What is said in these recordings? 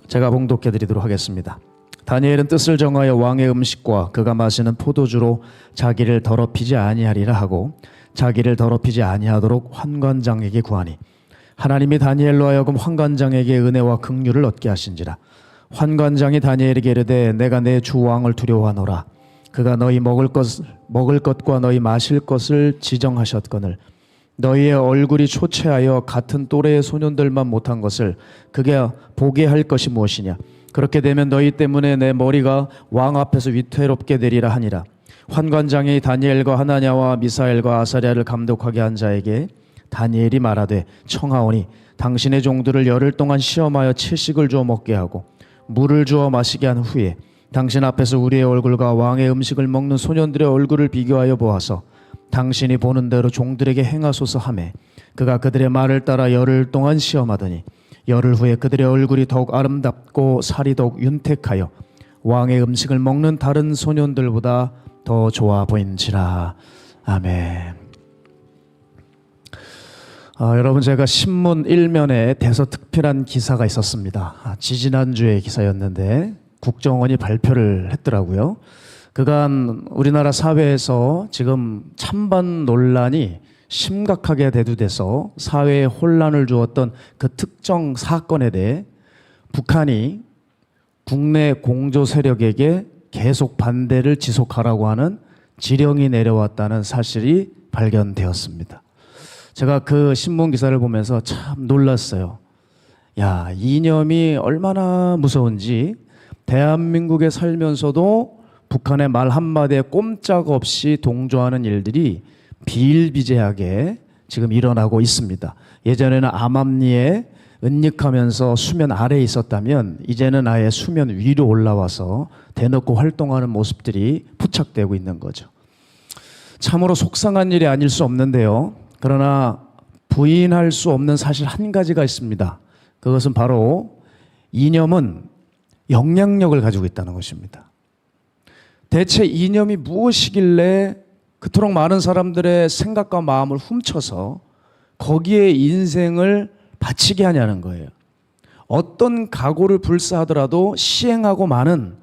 제가 봉독해 드리도록 하겠습니다. 다니엘은 뜻을 정하여 왕의 음식과 그가 마시는 포도주로 자기를 더럽히지 아니하리라 하고 자기를 더럽히지 아니하도록 환관장에게 구하니 하나님이 다니엘로 하여금 환관장에게 은혜와 긍휼을 얻게 하신지라. 환관장이 다니엘에게 이르되 내가 내 주 왕을 두려워하노라. 그가 너희 먹을 것과 너희 마실 것을 지정하셨거늘 너희의 얼굴이 초췌하여 같은 또래의 소년들만 못한 것을 그가 보게 할 것이 무엇이냐. 그렇게 되면 너희 때문에 내 머리가 왕 앞에서 위태롭게 되리라 하니라. 환관장이 다니엘과 하나냐와 미사엘과 아사랴를 감독하게 한 자에게 다니엘이 말하되 청하오니 당신의 종들을 열흘 동안 시험하여 채식을 주어 먹게 하고 물을 주어 마시게 한 후에 당신 앞에서 우리의 얼굴과 왕의 음식을 먹는 소년들의 얼굴을 비교하여 보아서 당신이 보는 대로 종들에게 행하소서 하매 그가 그들의 말을 따라 열흘 동안 시험하더니 열흘 후에 그들의 얼굴이 더욱 아름답고 살이 더욱 윤택하여 왕의 음식을 먹는 다른 소년들보다 더 좋아 보인지라. 아멘. 여러분, 제가 신문 1면에 대서특필한 기사가 있었습니다. 지지난주의 기사였는데 국정원이 발표를 했더라고요. 그간 우리나라 사회에서 지금 찬반 논란이 심각하게 대두돼서 사회에 혼란을 주었던 그 특정 사건에 대해 북한이 국내 공조 세력에게 계속 반대를 지속하라고 하는 지령이 내려왔다는 사실이 발견되었습니다. 제가 그 신문 기사를 보면서 참 놀랐어요. 야, 이념이 얼마나 무서운지 대한민국에 살면서도 북한의 말 한마디에 꼼짝없이 동조하는 일들이 비일비재하게 지금 일어나고 있습니다. 예전에는 암암리에 은닉하면서 수면 아래에 있었다면 이제는 아예 수면 위로 올라와서 대놓고 활동하는 모습들이 포착되고 있는 거죠. 참으로 속상한 일이 아닐 수 없는데요. 그러나 부인할 수 없는 사실 한 가지가 있습니다. 그것은 바로 이념은 영향력을 가지고 있다는 것입니다. 대체 이념이 무엇이길래 그토록 많은 사람들의 생각과 마음을 훔쳐서 거기에 인생을 바치게 하냐는 거예요. 어떤 각오를 불사하더라도 시행하고 마는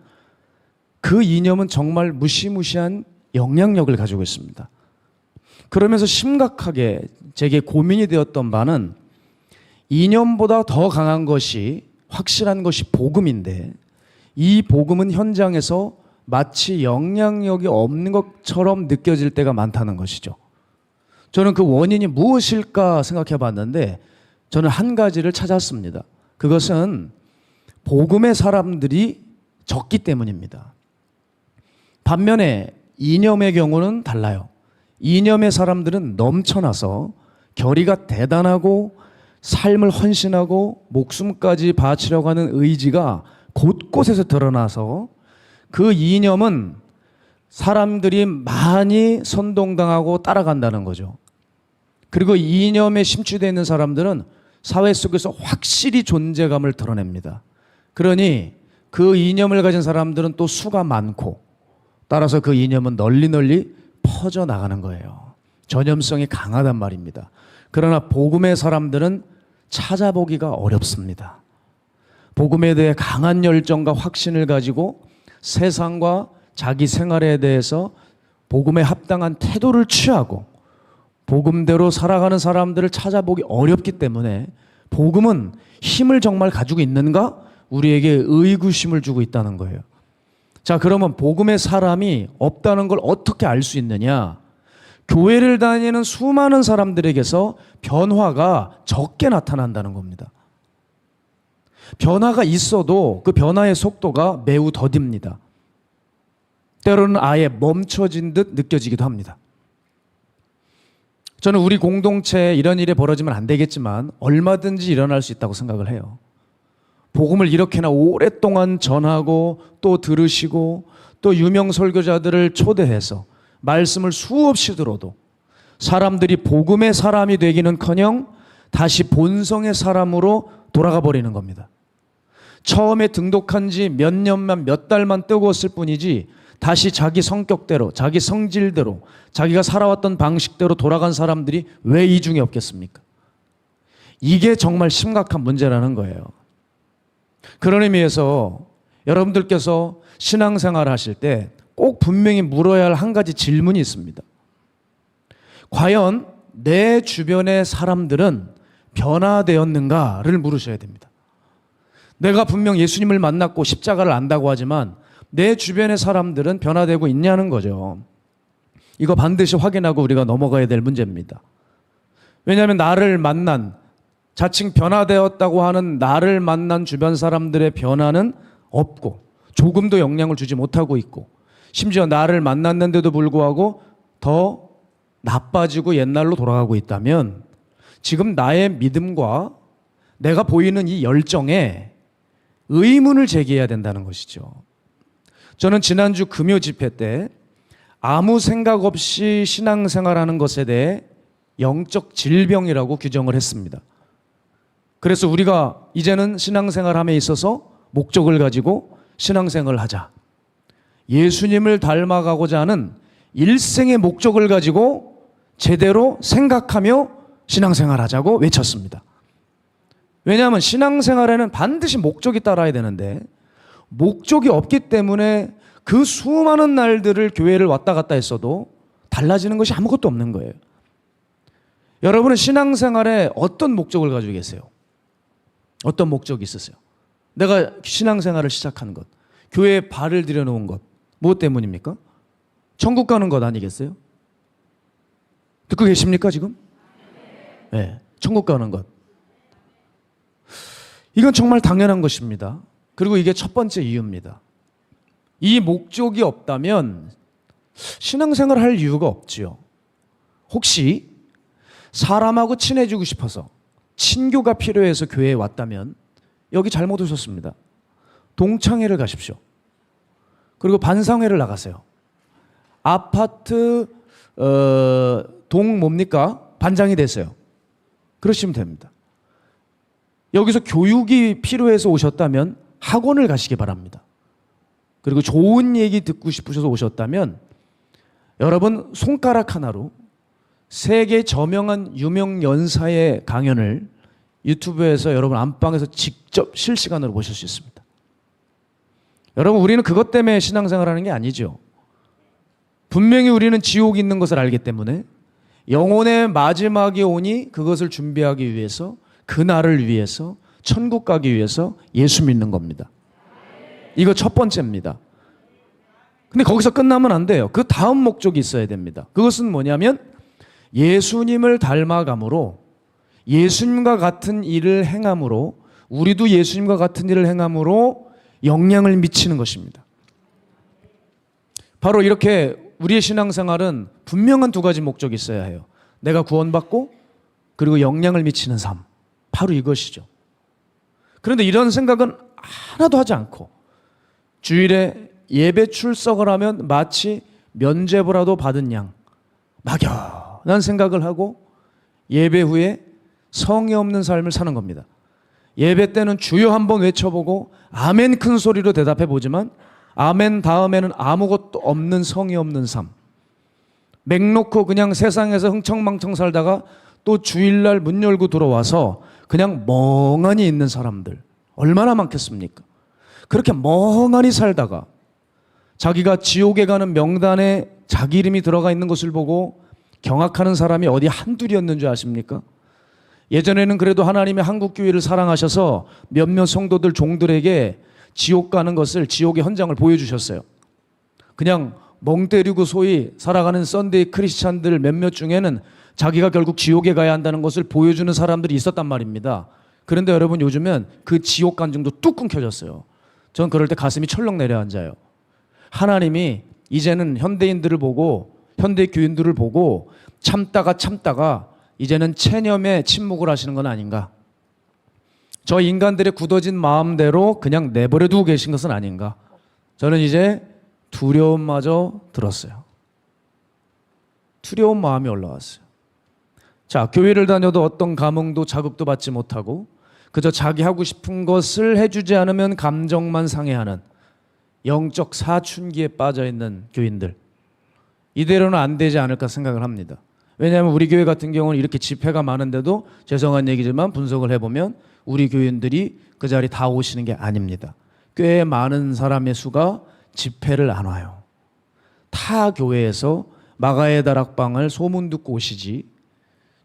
그 이념은 정말 무시무시한 영향력을 가지고 있습니다. 그러면서 심각하게 제게 고민이 되었던 바는 이념보다 더 강한 것이, 확실한 것이 복음인데 이 복음은 현장에서 마치 영향력이 없는 것처럼 느껴질 때가 많다는 것이죠. 저는 그 원인이 무엇일까 생각해 봤는데 저는 한 가지를 찾았습니다. 그것은 복음의 사람들이 적기 때문입니다. 반면에 이념의 경우는 달라요. 이념의 사람들은 넘쳐나서 결의가 대단하고 삶을 헌신하고 목숨까지 바치려고 하는 의지가 곳곳에서 드러나서 그 이념은 사람들이 많이 선동당하고 따라간다는 거죠. 그리고 이념에 심취되어 있는 사람들은 사회 속에서 확실히 존재감을 드러냅니다. 그러니 그 이념을 가진 사람들은 또 수가 많고 따라서 그 이념은 널리 퍼져나가는 거예요. 전염성이 강하단 말입니다. 그러나 복음의 사람들은 찾아보기가 어렵습니다. 복음에 대해 강한 열정과 확신을 가지고 세상과 자기 생활에 대해서 복음에 합당한 태도를 취하고 복음대로 살아가는 사람들을 찾아보기 어렵기 때문에 복음은 힘을 정말 가지고 있는가? 우리에게 의구심을 주고 있다는 거예요. 자, 그러면 복음의 사람이 없다는 걸 어떻게 알 수 있느냐? 교회를 다니는 수많은 사람들에게서 변화가 적게 나타난다는 겁니다. 변화가 있어도 그 변화의 속도가 매우 더딥니다. 때로는 아예 멈춰진 듯 느껴지기도 합니다. 저는 우리 공동체에 이런 일이 벌어지면 안 되겠지만 얼마든지 일어날 수 있다고 생각을 해요. 복음을 이렇게나 오랫동안 전하고 또 들으시고 또 유명 설교자들을 초대해서 말씀을 수없이 들어도 사람들이 복음의 사람이 되기는커녕 다시 본성의 사람으로 돌아가 버리는 겁니다. 처음에 등록한 지 몇 년만 몇 달만 뜨거웠을 뿐이지 다시 자기 성격대로, 자기 성질대로, 자기가 살아왔던 방식대로 돌아간 사람들이 왜 이 중에 없겠습니까? 이게 정말 심각한 문제라는 거예요. 그런 의미에서 여러분들께서 신앙생활 하실 때 꼭 분명히 물어야 할 한 가지 질문이 있습니다. 과연 내 주변의 사람들은 변화되었는가를 물으셔야 됩니다. 내가 분명 예수님을 만났고 십자가를 안다고 하지만 내 주변의 사람들은 변화되고 있냐는 거죠. 이거 반드시 확인하고 우리가 넘어가야 될 문제입니다. 왜냐하면 나를 만난, 자칭 변화되었다고 하는 나를 만난 주변 사람들의 변화는 없고 조금도 영향을 주지 못하고 있고, 심지어 나를 만났는데도 불구하고 더 나빠지고 옛날로 돌아가고 있다면 지금 나의 믿음과 내가 보이는 이 열정에 의문을 제기해야 된다는 것이죠. 저는 지난주 금요 집회 때 아무 생각 없이 신앙생활하는 것에 대해 영적 질병이라고 규정을 했습니다. 그래서 우리가 이제는 신앙생활함에 있어서 목적을 가지고 신앙생활을 하자. 예수님을 닮아가고자 하는 일생의 목적을 가지고 제대로 생각하며 신앙생활하자고 외쳤습니다. 왜냐하면 신앙생활에는 반드시 목적이 따라야 되는데 목적이 없기 때문에 그 수많은 날들을 교회를 왔다 갔다 했어도 달라지는 것이 아무것도 없는 거예요. 여러분은 신앙생활에 어떤 목적을 가지고 계세요? 어떤 목적이 있으세요? 내가 신앙생활을 시작하는 것, 교회에 발을 들여놓은 것, 무엇 때문입니까? 천국 가는 것 아니겠어요? 듣고 계십니까 지금? 네, 천국 가는 것. 이건 정말 당연한 것입니다. 그리고 이게 첫 번째 이유입니다. 이 목적이 없다면 신앙생활을 할 이유가 없지요. 혹시 사람하고 친해지고 싶어서 친교가 필요해서 교회에 왔다면 여기 잘못 오셨습니다. 동창회를 가십시오. 그리고 반상회를 나가세요. 아파트 동 뭡니까? 반장이 되세요. 그러시면 됩니다. 여기서 교육이 필요해서 오셨다면 학원을 가시기 바랍니다. 그리고 좋은 얘기 듣고 싶으셔서 오셨다면 여러분 손가락 하나로 세계 저명한 유명 연사의 강연을 유튜브에서 여러분 안방에서 직접 실시간으로 보실 수 있습니다. 여러분 우리는 그것 때문에 신앙생활하는 게 아니죠. 분명히 우리는 지옥이 있는 것을 알기 때문에 영혼의 마지막이 오니 그것을 준비하기 위해서, 그날을 위해서, 천국 가기 위해서 예수 믿는 겁니다. 이거 첫 번째입니다. 근데 거기서 끝나면 안 돼요. 그 다음 목적이 있어야 됩니다. 그것은 뭐냐면 예수님을 닮아감으로, 예수님과 같은 일을 행함으로, 우리도 예수님과 같은 일을 행함으로 영향을 미치는 것입니다. 바로 이렇게 우리의 신앙생활은 분명한 두 가지 목적이 있어야 해요. 내가 구원받고 그리고 영향을 미치는 삶. 바로 이것이죠. 그런데 이런 생각은 하나도 하지 않고 주일에 예배 출석을 하면 마치 면죄부라도 받은 양 막연한 생각을 하고 예배 후에 성의 없는 삶을 사는 겁니다. 예배 때는 주여 한번 외쳐보고 아멘 큰 소리로 대답해 보지만 아멘 다음에는 아무것도 없는 성의 없는 삶. 맥 놓고 그냥 세상에서 흥청망청 살다가 또 주일날 문 열고 들어와서 그냥 멍하니 있는 사람들 얼마나 많겠습니까? 그렇게 멍하니 살다가 자기가 지옥에 가는 명단에 자기 이름이 들어가 있는 것을 보고 경악하는 사람이 어디 한둘이었는 줄 아십니까? 예전에는 그래도 하나님의 한국교회를 사랑하셔서 몇몇 성도들 종들에게 지옥 가는 것을, 지옥의 현장을 보여주셨어요. 그냥 멍 때리고 소위 살아가는 썬데이 크리스찬들 몇몇 중에는 자기가 결국 지옥에 가야 한다는 것을 보여주는 사람들이 있었단 말입니다. 그런데 여러분 요즘은 그 지옥 간증도 뚝 끊겨졌어요. 전 그럴 때 가슴이 철렁 내려앉아요. 하나님이 이제는 현대인들을 보고, 현대 교인들을 보고 참다가 이제는 체념에 침묵을 하시는 건 아닌가? 저 인간들의 굳어진 마음대로 그냥 내버려 두고 계신 것은 아닌가? 저는 이제 두려움마저 들었어요. 두려운 마음이 올라왔어요. 자, 교회를 다녀도 어떤 감흥도 자극도 받지 못하고 그저 자기 하고 싶은 것을 해주지 않으면 감정만 상해하는 영적 사춘기에 빠져있는 교인들, 이대로는 안 되지 않을까 생각을 합니다. 왜냐하면 우리 교회 같은 경우는 이렇게 집회가 많은데도 죄송한 얘기지만 분석을 해보면 우리 교인들이 그 자리 다 오시는 게 아닙니다. 꽤 많은 사람의 수가 집회를 안 와요. 타 교회에서 마가의 다락방을 소문 듣고 오시지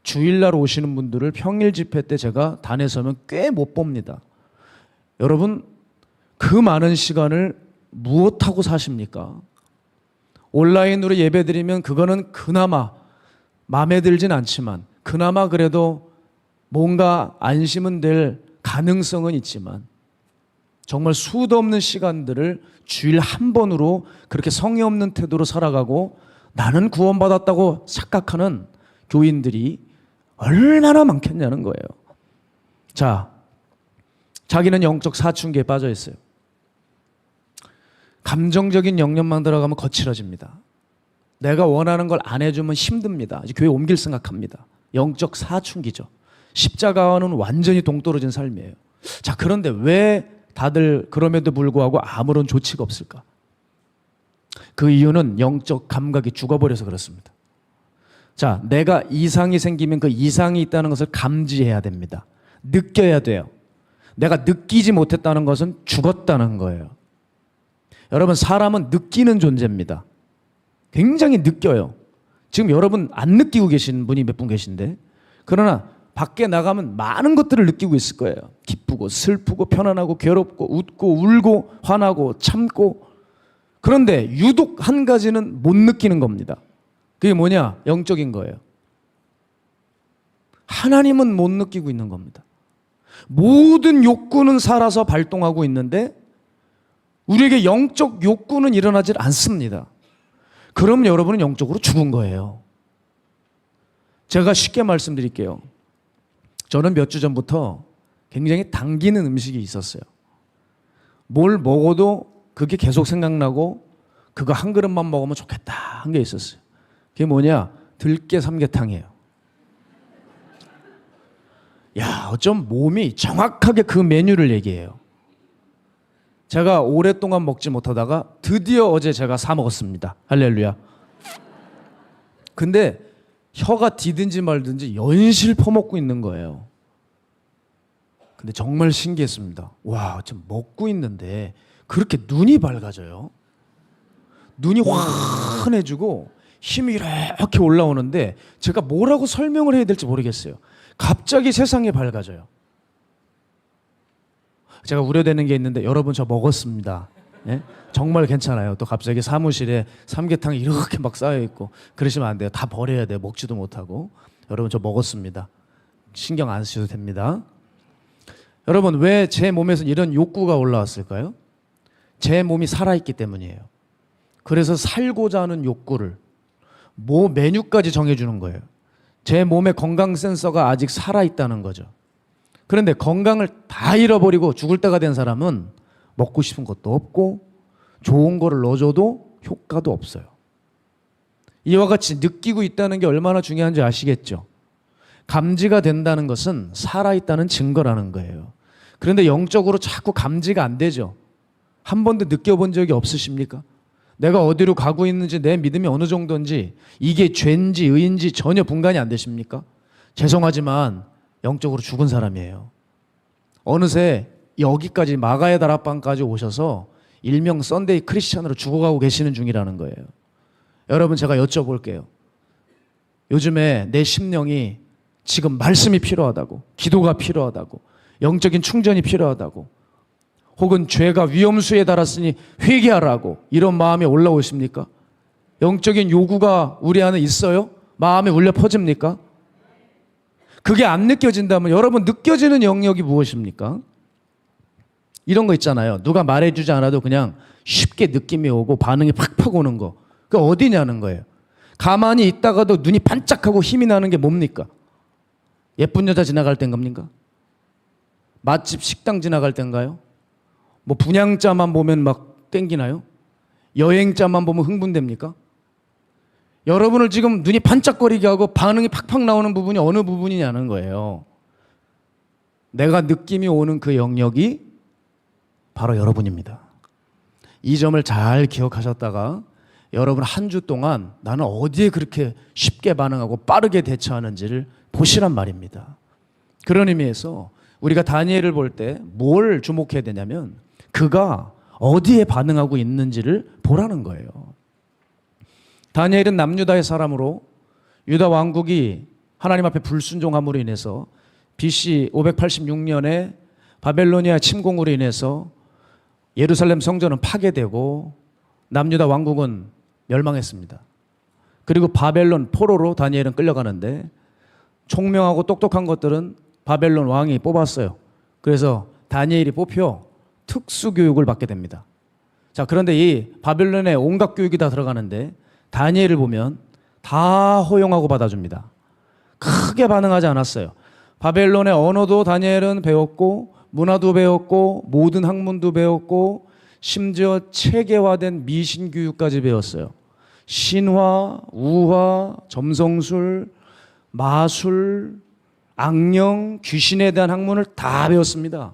주일날 오시는 분들을 평일 집회 때 제가 단에 서면 꽤 못 봅니다. 여러분, 그 많은 시간을 무엇하고 사십니까? 온라인으로 예배드리면 그거는 그나마 마음에 들진 않지만 그나마 그래도 뭔가 안심은 될 가능성은 있지만 정말 수도 없는 시간들을 주일 한 번으로 그렇게 성의 없는 태도로 살아가고 나는 구원받았다고 착각하는 교인들이 얼마나 많겠냐는 거예요. 자, 자기는 영적 사춘기에 빠져 있어요. 감정적인 영역만 들어가면 거칠어집니다. 내가 원하는 걸 안 해주면 힘듭니다. 이제 교회 옮길 생각합니다. 영적 사춘기죠. 십자가와는 완전히 동떨어진 삶이에요. 자, 그런데 왜 다들 그럼에도 불구하고 아무런 조치가 없을까? 그 이유는 영적 감각이 죽어버려서 그렇습니다. 자, 내가 이상이 생기면 그 이상이 있다는 것을 감지해야 됩니다. 느껴야 돼요. 내가 느끼지 못했다는 것은 죽었다는 거예요. 여러분, 사람은 느끼는 존재입니다. 굉장히 느껴요. 지금 여러분 안 느끼고 계신 분이 몇 분 계신데, 그러나 밖에 나가면 많은 것들을 느끼고 있을 거예요. 기쁘고 슬프고 편안하고 괴롭고 웃고 울고 화나고 참고. 그런데 유독 한 가지는 못 느끼는 겁니다. 그게 뭐냐? 영적인 거예요. 하나님은 못 느끼고 있는 겁니다. 모든 욕구는 살아서 발동하고 있는데 우리에게 영적 욕구는 일어나질 않습니다. 그럼 여러분은 영적으로 죽은 거예요. 제가 쉽게 말씀드릴게요. 저는 몇 주 전부터 굉장히 당기는 음식이 있었어요. 뭘 먹어도 그게 계속 생각나고 그거 한 그릇만 먹으면 좋겠다 한 게 있었어요. 그게 뭐냐? 들깨 삼계탕이에요. 야, 어쩜 몸이 정확하게 그 메뉴를 얘기해요. 제가 오랫동안 먹지 못하다가 드디어 어제 제가 사 먹었습니다. 할렐루야. 근데 혀가 디든지 말든지 연실 퍼먹고 있는 거예요. 근데 정말 신기했습니다. 와, 지금 먹고 있는데 그렇게 눈이 밝아져요. 눈이 환해지고 힘이 이렇게 올라오는데 제가 뭐라고 설명을 해야 될지 모르겠어요. 갑자기 세상이 밝아져요. 제가 우려되는 게 있는데 여러분 저 먹었습니다. 네? 정말 괜찮아요. 또 갑자기 사무실에 삼계탕이 이렇게 막 쌓여있고 그러시면 안 돼요. 다 버려야 돼요. 먹지도 못하고. 여러분 저 먹었습니다. 신경 안 쓰셔도 됩니다. 여러분, 왜 제 몸에서 이런 욕구가 올라왔을까요? 제 몸이 살아있기 때문이에요. 그래서 살고자 하는 욕구를 뭐 메뉴까지 정해주는 거예요. 제 몸의 건강 센서가 아직 살아있다는 거죠. 그런데 건강을 다 잃어버리고 죽을 때가 된 사람은 먹고 싶은 것도 없고 좋은 거를 넣어줘도 효과도 없어요. 이와 같이 느끼고 있다는 게 얼마나 중요한지 아시겠죠? 감지가 된다는 것은 살아있다는 증거라는 거예요. 그런데 영적으로 자꾸 감지가 안 되죠. 한 번도 느껴본 적이 없으십니까? 내가 어디로 가고 있는지 내 믿음이 어느 정도인지 이게 죄인지 의인지 전혀 분간이 안 되십니까? 죄송하지만 영적으로 죽은 사람이에요. 어느새 여기까지 마가의 다락방까지 오셔서 일명 썬데이 크리스찬으로 죽어가고 계시는 중이라는 거예요. 여러분, 제가 여쭤볼게요. 요즘에 내 심령이 지금 말씀이 필요하다고, 기도가 필요하다고, 영적인 충전이 필요하다고, 혹은 죄가 위험수에 달았으니 회개하라고 이런 마음이 올라오십니까? 영적인 요구가 우리 안에 있어요? 마음에 울려 퍼집니까? 그게 안 느껴진다면 여러분 느껴지는 영역이 무엇입니까? 이런 거 있잖아요. 누가 말해주지 않아도 그냥 쉽게 느낌이 오고 반응이 팍팍 오는 거. 그게 어디냐는 거예요. 가만히 있다가도 눈이 반짝하고 힘이 나는 게 뭡니까? 예쁜 여자 지나갈 땐 겁니까? 맛집 식당 지나갈 땐가요? 뭐 분양자만 보면 막 땡기나요? 여행자만 보면 흥분됩니까? 여러분을 지금 눈이 반짝거리게 하고 반응이 팍팍 나오는 부분이 어느 부분이냐는 거예요. 내가 느낌이 오는 그 영역이 바로 여러분입니다. 이 점을 잘 기억하셨다가 여러분 한 주 동안 나는 어디에 그렇게 쉽게 반응하고 빠르게 대처하는지를 보시란 말입니다. 그런 의미에서 우리가 다니엘을 볼 때 뭘 주목해야 되냐면 그가 어디에 반응하고 있는지를 보라는 거예요. 다니엘은 남유다의 사람으로 유다 왕국이 하나님 앞에 불순종함으로 인해서 BC 586년에 바벨로니아 침공으로 인해서 예루살렘 성전은 파괴되고 남유다 왕국은 멸망했습니다. 그리고 바벨론 포로로 다니엘은 끌려가는데 총명하고 똑똑한 것들은 바벨론 왕이 뽑았어요. 그래서 다니엘이 뽑혀 특수교육을 받게 됩니다. 자, 그런데 이 바벨론의 온갖 교육이 다 들어가는데 다니엘을 보면 다 허용하고 받아줍니다. 크게 반응하지 않았어요. 바벨론의 언어도 다니엘은 배웠고 문화도 배웠고 모든 학문도 배웠고 심지어 체계화된 미신 교육까지 배웠어요. 신화, 우화, 점성술, 마술, 악령, 귀신에 대한 학문을 다 배웠습니다.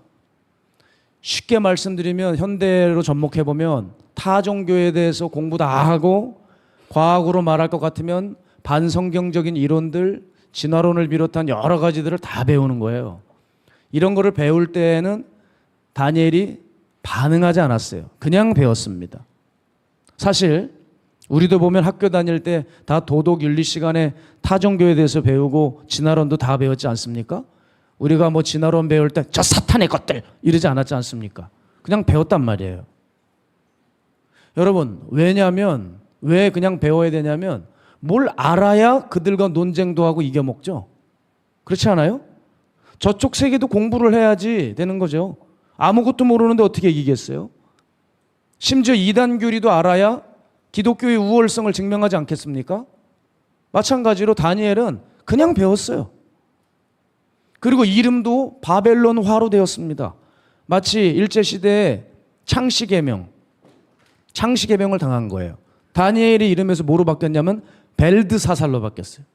쉽게 말씀드리면 현대로 접목해보면 타 종교에 대해서 공부 다 하고 과학으로 말할 것 같으면 반성경적인 이론들, 진화론을 비롯한 여러 가지들을 다 배우는 거예요. 이런 거를 배울 때에는 다니엘이 반응하지 않았어요. 그냥 배웠습니다. 사실 우리도 보면 학교 다닐 때 다 도덕 윤리 시간에 타종교에 대해서 배우고 진화론도 다 배웠지 않습니까? 우리가 뭐 진화론 배울 때 저 사탄의 것들 이러지 않았지 않습니까? 그냥 배웠단 말이에요. 여러분, 왜냐하면 왜 그냥 배워야 되냐면 뭘 알아야 그들과 논쟁도 하고 이겨먹죠. 그렇지 않아요? 저쪽 세계도 공부를 해야지 되는 거죠. 아무것도 모르는데 어떻게 이기겠어요? 심지어 이단교리도 알아야 기독교의 우월성을 증명하지 않겠습니까? 마찬가지로 다니엘은 그냥 배웠어요. 그리고 이름도 바벨론화로 되었습니다. 마치 일제시대에 창씨개명을 당한 거예요. 다니엘의 이름에서 뭐로 바뀌었냐면 벨드사살로 바뀌었어요.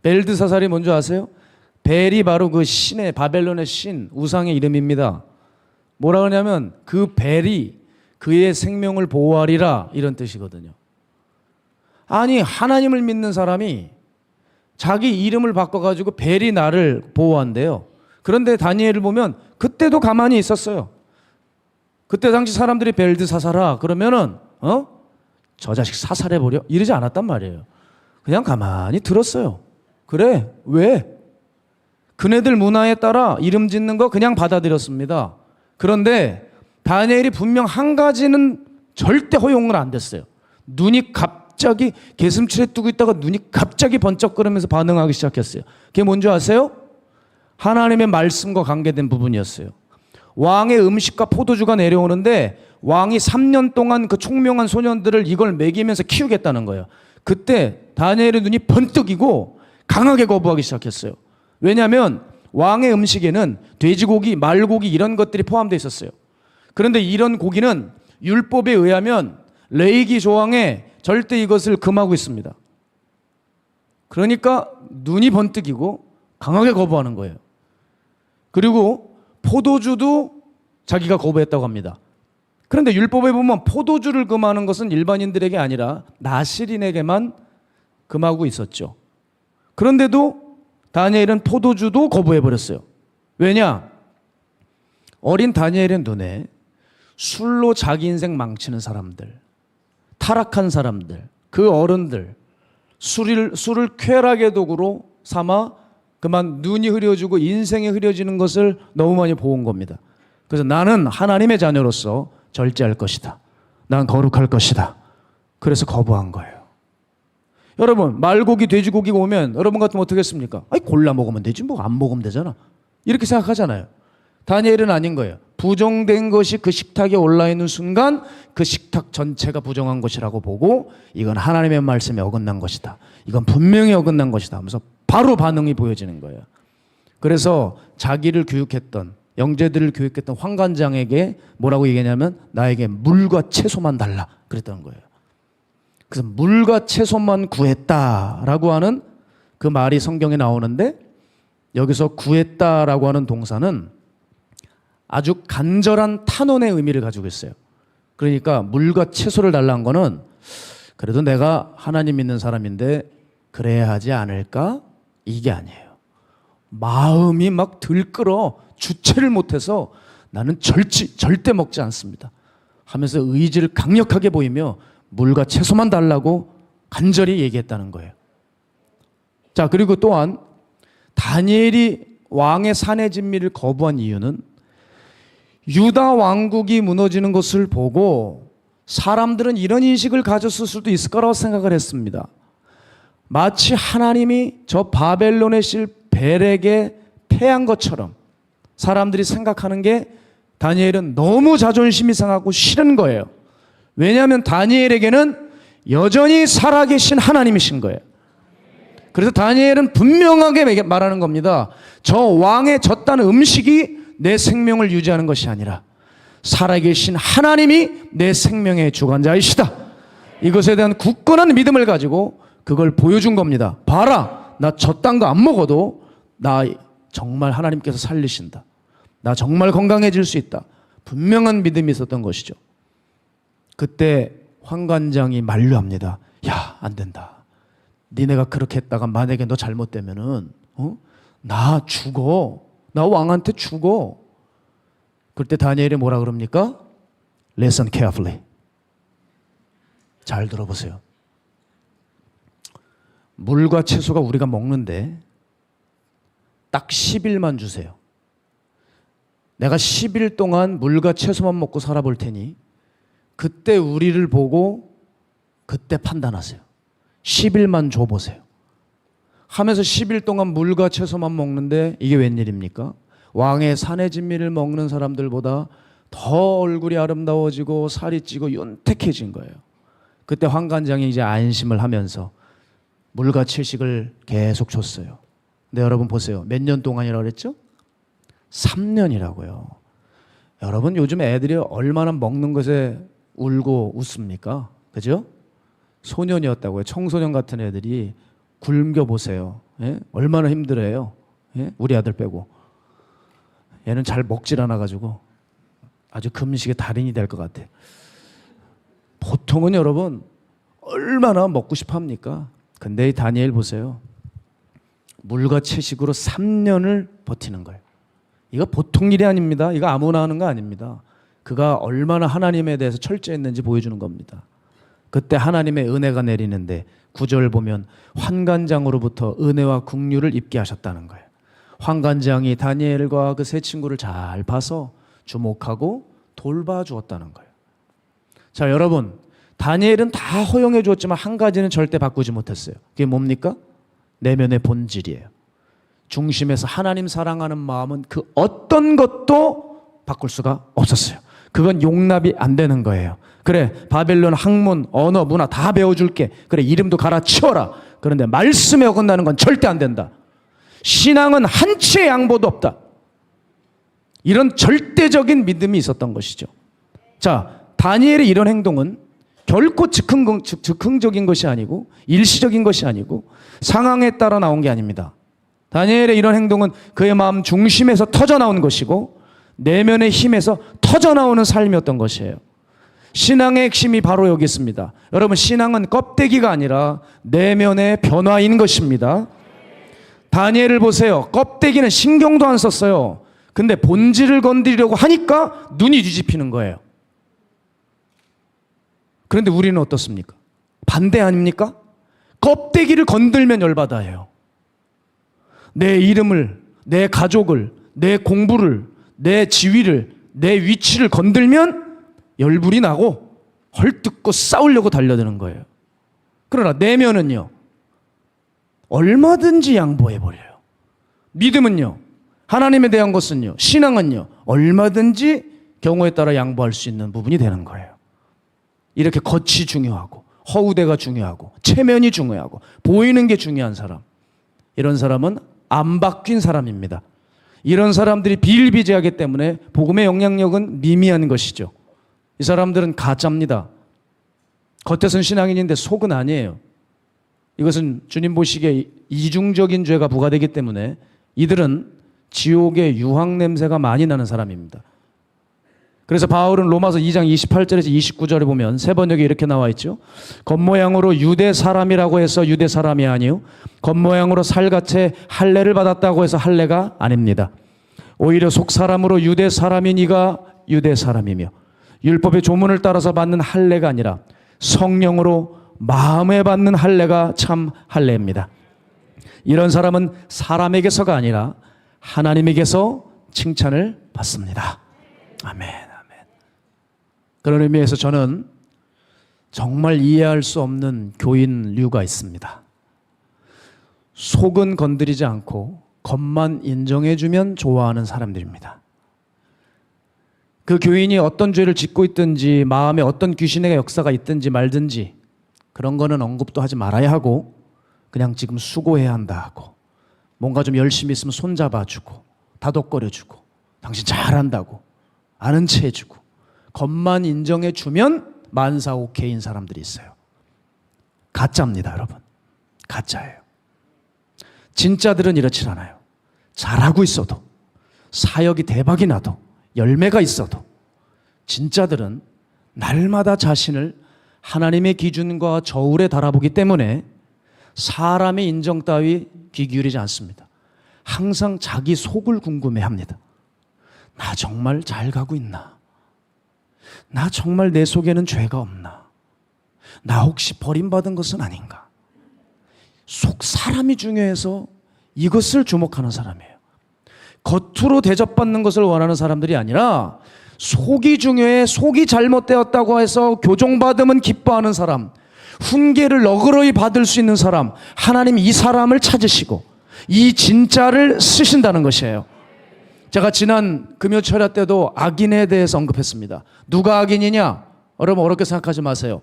벨드사살이 뭔지 아세요? 벨이 바로 그 신의 바벨론의 신 우상의 이름입니다. 뭐라 그러냐면 그 벨이 그의 생명을 보호하리라 이런 뜻이거든요. 아니 하나님을 믿는 사람이 자기 이름을 바꿔가지고 벨이 나를 보호한대요. 그런데 다니엘을 보면 그때도 가만히 있었어요. 그때 당시 사람들이 벨드사살아 그러면은 저 자식 사살해버려 이러지 않았단 말이에요. 그냥 가만히 들었어요. 그래 왜? 그네들 문화에 따라 이름 짓는 거 그냥 받아들였습니다. 그런데 다니엘이 분명 한 가지는 절대 허용을 안 됐어요. 눈이 갑자기 개슴츠레 뜨고 있다가 눈이 갑자기 번쩍거리면서 반응하기 시작했어요. 그게 뭔지 아세요? 하나님의 말씀과 관계된 부분이었어요. 왕의 음식과 포도주가 내려오는데 왕이 3년 동안 그 총명한 소년들을 이걸 먹이면서 키우겠다는 거예요. 그때 다니엘의 눈이 번뜩이고 강하게 거부하기 시작했어요. 왜냐하면 왕의 음식에는 돼지고기, 말고기 이런 것들이 포함되어 있었어요. 그런데 이런 고기는 율법에 의하면 레위기 조항에 절대 이것을 금하고 있습니다. 그러니까 눈이 번뜩이고 강하게 거부하는 거예요. 그리고 포도주도 자기가 거부했다고 합니다. 그런데 율법에 보면 포도주를 금하는 것은 일반인들에게 아니라 나실인에게만 금하고 있었죠. 그런데도 다니엘은 포도주도 거부해버렸어요. 왜냐? 어린 도니엘의 눈에 술로 자기 인생 망치는 사람들, 타락한 사람들, 그 어른들, 술을 쾌락의 도구로 삼아 그만 눈이 흐려지고 인생이 흐려지는 것을 너무 많이 보은 겁니다. 그래서 나는 하나님의 자녀로서 절제할 것이다. 난 거룩할 것이다. 그래서 거부한 거예요. 여러분, 말고기, 돼지고기가 오면 여러분 같으면 어떻게 했습니까? 아이, 골라 먹으면 되지 뭐 안 먹으면 되잖아. 이렇게 생각하잖아요. 다니엘은 아닌 거예요. 부정된 것이 그 식탁에 올라있는 순간 그 식탁 전체가 부정한 것이라고 보고 이건 하나님의 말씀에 어긋난 것이다. 이건 분명히 어긋난 것이다 하면서 바로 반응이 보여지는 거예요. 그래서 자기를 교육했던 영재들을 교육했던 환관장에게 뭐라고 얘기하냐면 나에게 물과 채소만 달라 그랬던 거예요. 그래서 물과 채소만 구했다라고 하는 그 말이 성경에 나오는데 여기서 구했다라고 하는 동사는 아주 간절한 탄원의 의미를 가지고 있어요. 그러니까 물과 채소를 달라는 거는 그래도 내가 하나님 믿는 사람인데 그래야 하지 않을까? 이게 아니에요. 마음이 막 들끓어 주체를 못해서 나는 절대 먹지 않습니다 하면서 의지를 강력하게 보이며 물과 채소만 달라고 간절히 얘기했다는 거예요. 자, 그리고 또한 다니엘이 왕의 산의 진미를 거부한 이유는 유다 왕국이 무너지는 것을 보고 사람들은 이런 인식을 가졌을 수도 있을 거라고 생각을 했습니다. 마치 하나님이 저 바벨론의 실 벨에게 패한 것처럼 사람들이 생각하는 게 다니엘은 너무 자존심이 상하고 싫은 거예요. 왜냐하면 다니엘에게는 여전히 살아계신 하나님이신 거예요. 그래서 다니엘은 분명하게 말하는 겁니다. 저 왕의 졌다는 음식이 내 생명을 유지하는 것이 아니라 살아계신 하나님이 내 생명의 주관자이시다. 이것에 대한 굳건한 믿음을 가지고 그걸 보여준 겁니다. 봐라, 나 저딴 거 안 먹어도 나 정말 하나님께서 살리신다. 나 정말 건강해질 수 있다. 분명한 믿음이 있었던 것이죠. 그때 환관장이 만류합니다. 야, 안 된다. 니네가 그렇게 했다가 만약에 너 잘못되면은 나 죽어. 나 왕한테 죽어. 그때 다니엘이 뭐라 그럽니까? Listen carefully. 잘 들어보세요. 물과 채소가 우리가 먹는데 딱 10일만 주세요. 내가 10일 동안 물과 채소만 먹고 살아볼 테니 그때 우리를 보고 그때 판단하세요. 10일만 줘보세요. 하면서 10일 동안 물과 채소만 먹는데 이게 웬일입니까? 왕의 산의 진미를 먹는 사람들보다 더 얼굴이 아름다워지고 살이 찌고 윤택해진 거예요. 그때 환관장이 이제 안심을 하면서 물과 채식을 계속 줬어요. 근데 여러분 보세요. 몇 년 동안이라고 그랬죠? 3년이라고요. 여러분 요즘 애들이 얼마나 먹는 것에 울고 웃습니까? 그죠? 소년이었다고요. 청소년 같은 애들이 굶겨 보세요. 예? 얼마나 힘들어요. 예? 우리 아들 빼고. 얘는 잘 먹질 않아가지고 아주 금식의 달인이 될 것 같아. 보통은 여러분 얼마나 먹고 싶어 합니까? 근데 이 다니엘 보세요. 물과 채식으로 3년을 버티는 거예요. 이거 보통 일이 아닙니다. 이거 아무나 하는 거 아닙니다. 그가 얼마나 하나님에 대해서 철저했는지 보여주는 겁니다. 그때 하나님의 은혜가 내리는데 9절 보면 환관장으로부터 은혜와 긍휼을 입게 하셨다는 거예요. 환관장이 다니엘과 그 세 친구를 잘 봐서 주목하고 돌봐주었다는 거예요. 자, 여러분, 다니엘은 다 허용해 주었지만 한 가지는 절대 바꾸지 못했어요. 그게 뭡니까? 내면의 본질이에요. 중심에서 하나님 사랑하는 마음은 그 어떤 것도 바꿀 수가 없었어요. 그건 용납이 안 되는 거예요. 그래, 바벨론 학문, 언어, 문화 다 배워줄게. 그래, 이름도 갈아치워라. 그런데 말씀에 어긋나는 건 절대 안 된다. 신앙은 한치의 양보도 없다. 이런 절대적인 믿음이 있었던 것이죠. 자, 다니엘의 이런 행동은 결코 즉흥적인 것이 아니고 일시적인 것이 아니고 상황에 따라 나온 게 아닙니다. 다니엘의 이런 행동은 그의 마음 중심에서 터져나온 것이고 내면의 힘에서 터져나오는 삶이었던 것이에요. 신앙의 핵심이 바로 여기 있습니다. 여러분, 신앙은 껍데기가 아니라 내면의 변화인 것입니다. 다니엘을 보세요. 껍데기는 신경도 안 썼어요. 근데 본질을 건드리려고 하니까 눈이 뒤집히는 거예요. 그런데 우리는 어떻습니까? 반대 아닙니까? 껍데기를 건들면 열받아해요. 내 이름을, 내 가족을, 내 공부를, 내 지위를, 내 위치를 건들면 열불이 나고 헐뜯고 싸우려고 달려드는 거예요. 그러나 내면은요, 얼마든지 양보해버려요. 믿음은요, 하나님에 대한 것은요, 신앙은요, 얼마든지 경우에 따라 양보할 수 있는 부분이 되는 거예요. 이렇게 겉이 중요하고 허우대가 중요하고 체면이 중요하고 보이는 게 중요한 사람, 이런 사람은 안 바뀐 사람입니다. 이런 사람들이 비일비재하기 때문에 복음의 영향력은 미미한 것이죠. 이 사람들은 가짜입니다. 겉에서는 신앙인인데 속은 아니에요. 이것은 주님 보시기에 이중적인 죄가 부과되기 때문에 이들은 지옥의 유황 냄새가 많이 나는 사람입니다. 그래서 바울은 로마서 2장 28절에서 29절에 보면 세 번역에 이렇게 나와 있죠. 겉모양으로 유대 사람이라고 해서 유대 사람이 아니요, 겉모양으로 살갗에 할례를 받았다고 해서 할례가 아닙니다. 오히려 속 사람으로 유대 사람인 이가 유대 사람이며 율법의 조문을 따라서 받는 할례가 아니라 성령으로 마음에 받는 할례가 참 할례입니다. 이런 사람은 사람에게서가 아니라 하나님에게서 칭찬을 받습니다. 아멘, 아멘. 그런 의미에서 저는 정말 이해할 수 없는 교인류가 있습니다. 속은 건드리지 않고 겉만 인정해주면 좋아하는 사람들입니다. 그 교인이 어떤 죄를 짓고 있든지 마음에 어떤 귀신의 역사가 있든지 말든지 그런 거는 언급도 하지 말아야 하고 그냥 지금 수고해야 한다 하고 뭔가 좀 열심히 있으면 손잡아주고 다독거려주고 당신 잘한다고 아는 체 해주고 겉만 인정해주면 만사오케이인 사람들이 있어요. 가짜입니다, 여러분. 가짜예요. 진짜들은 이렇지 않아요. 잘하고 있어도 사역이 대박이 나도 열매가 있어도 진짜들은 날마다 자신을 하나님의 기준과 저울에 달아보기 때문에 사람의 인정 따위 귀 기울이지 않습니다. 항상 자기 속을 궁금해합니다. 나 정말 잘 가고 있나? 나 정말 내 속에는 죄가 없나? 나 혹시 버림받은 것은 아닌가? 속 사람이 중요해서 이것을 주목하는 사람이에요. 겉으로 대접받는 것을 원하는 사람들이 아니라 속이 중요해. 속이 잘못되었다고 해서 교정받으면 기뻐하는 사람, 훈계를 너그러이 받을 수 있는 사람, 하나님이 이 사람을 찾으시고 이 진짜를 쓰신다는 것이에요. 제가 지난 금요철야 때도 악인에 대해서 언급했습니다. 누가 악인이냐? 여러분 어렵게 생각하지 마세요.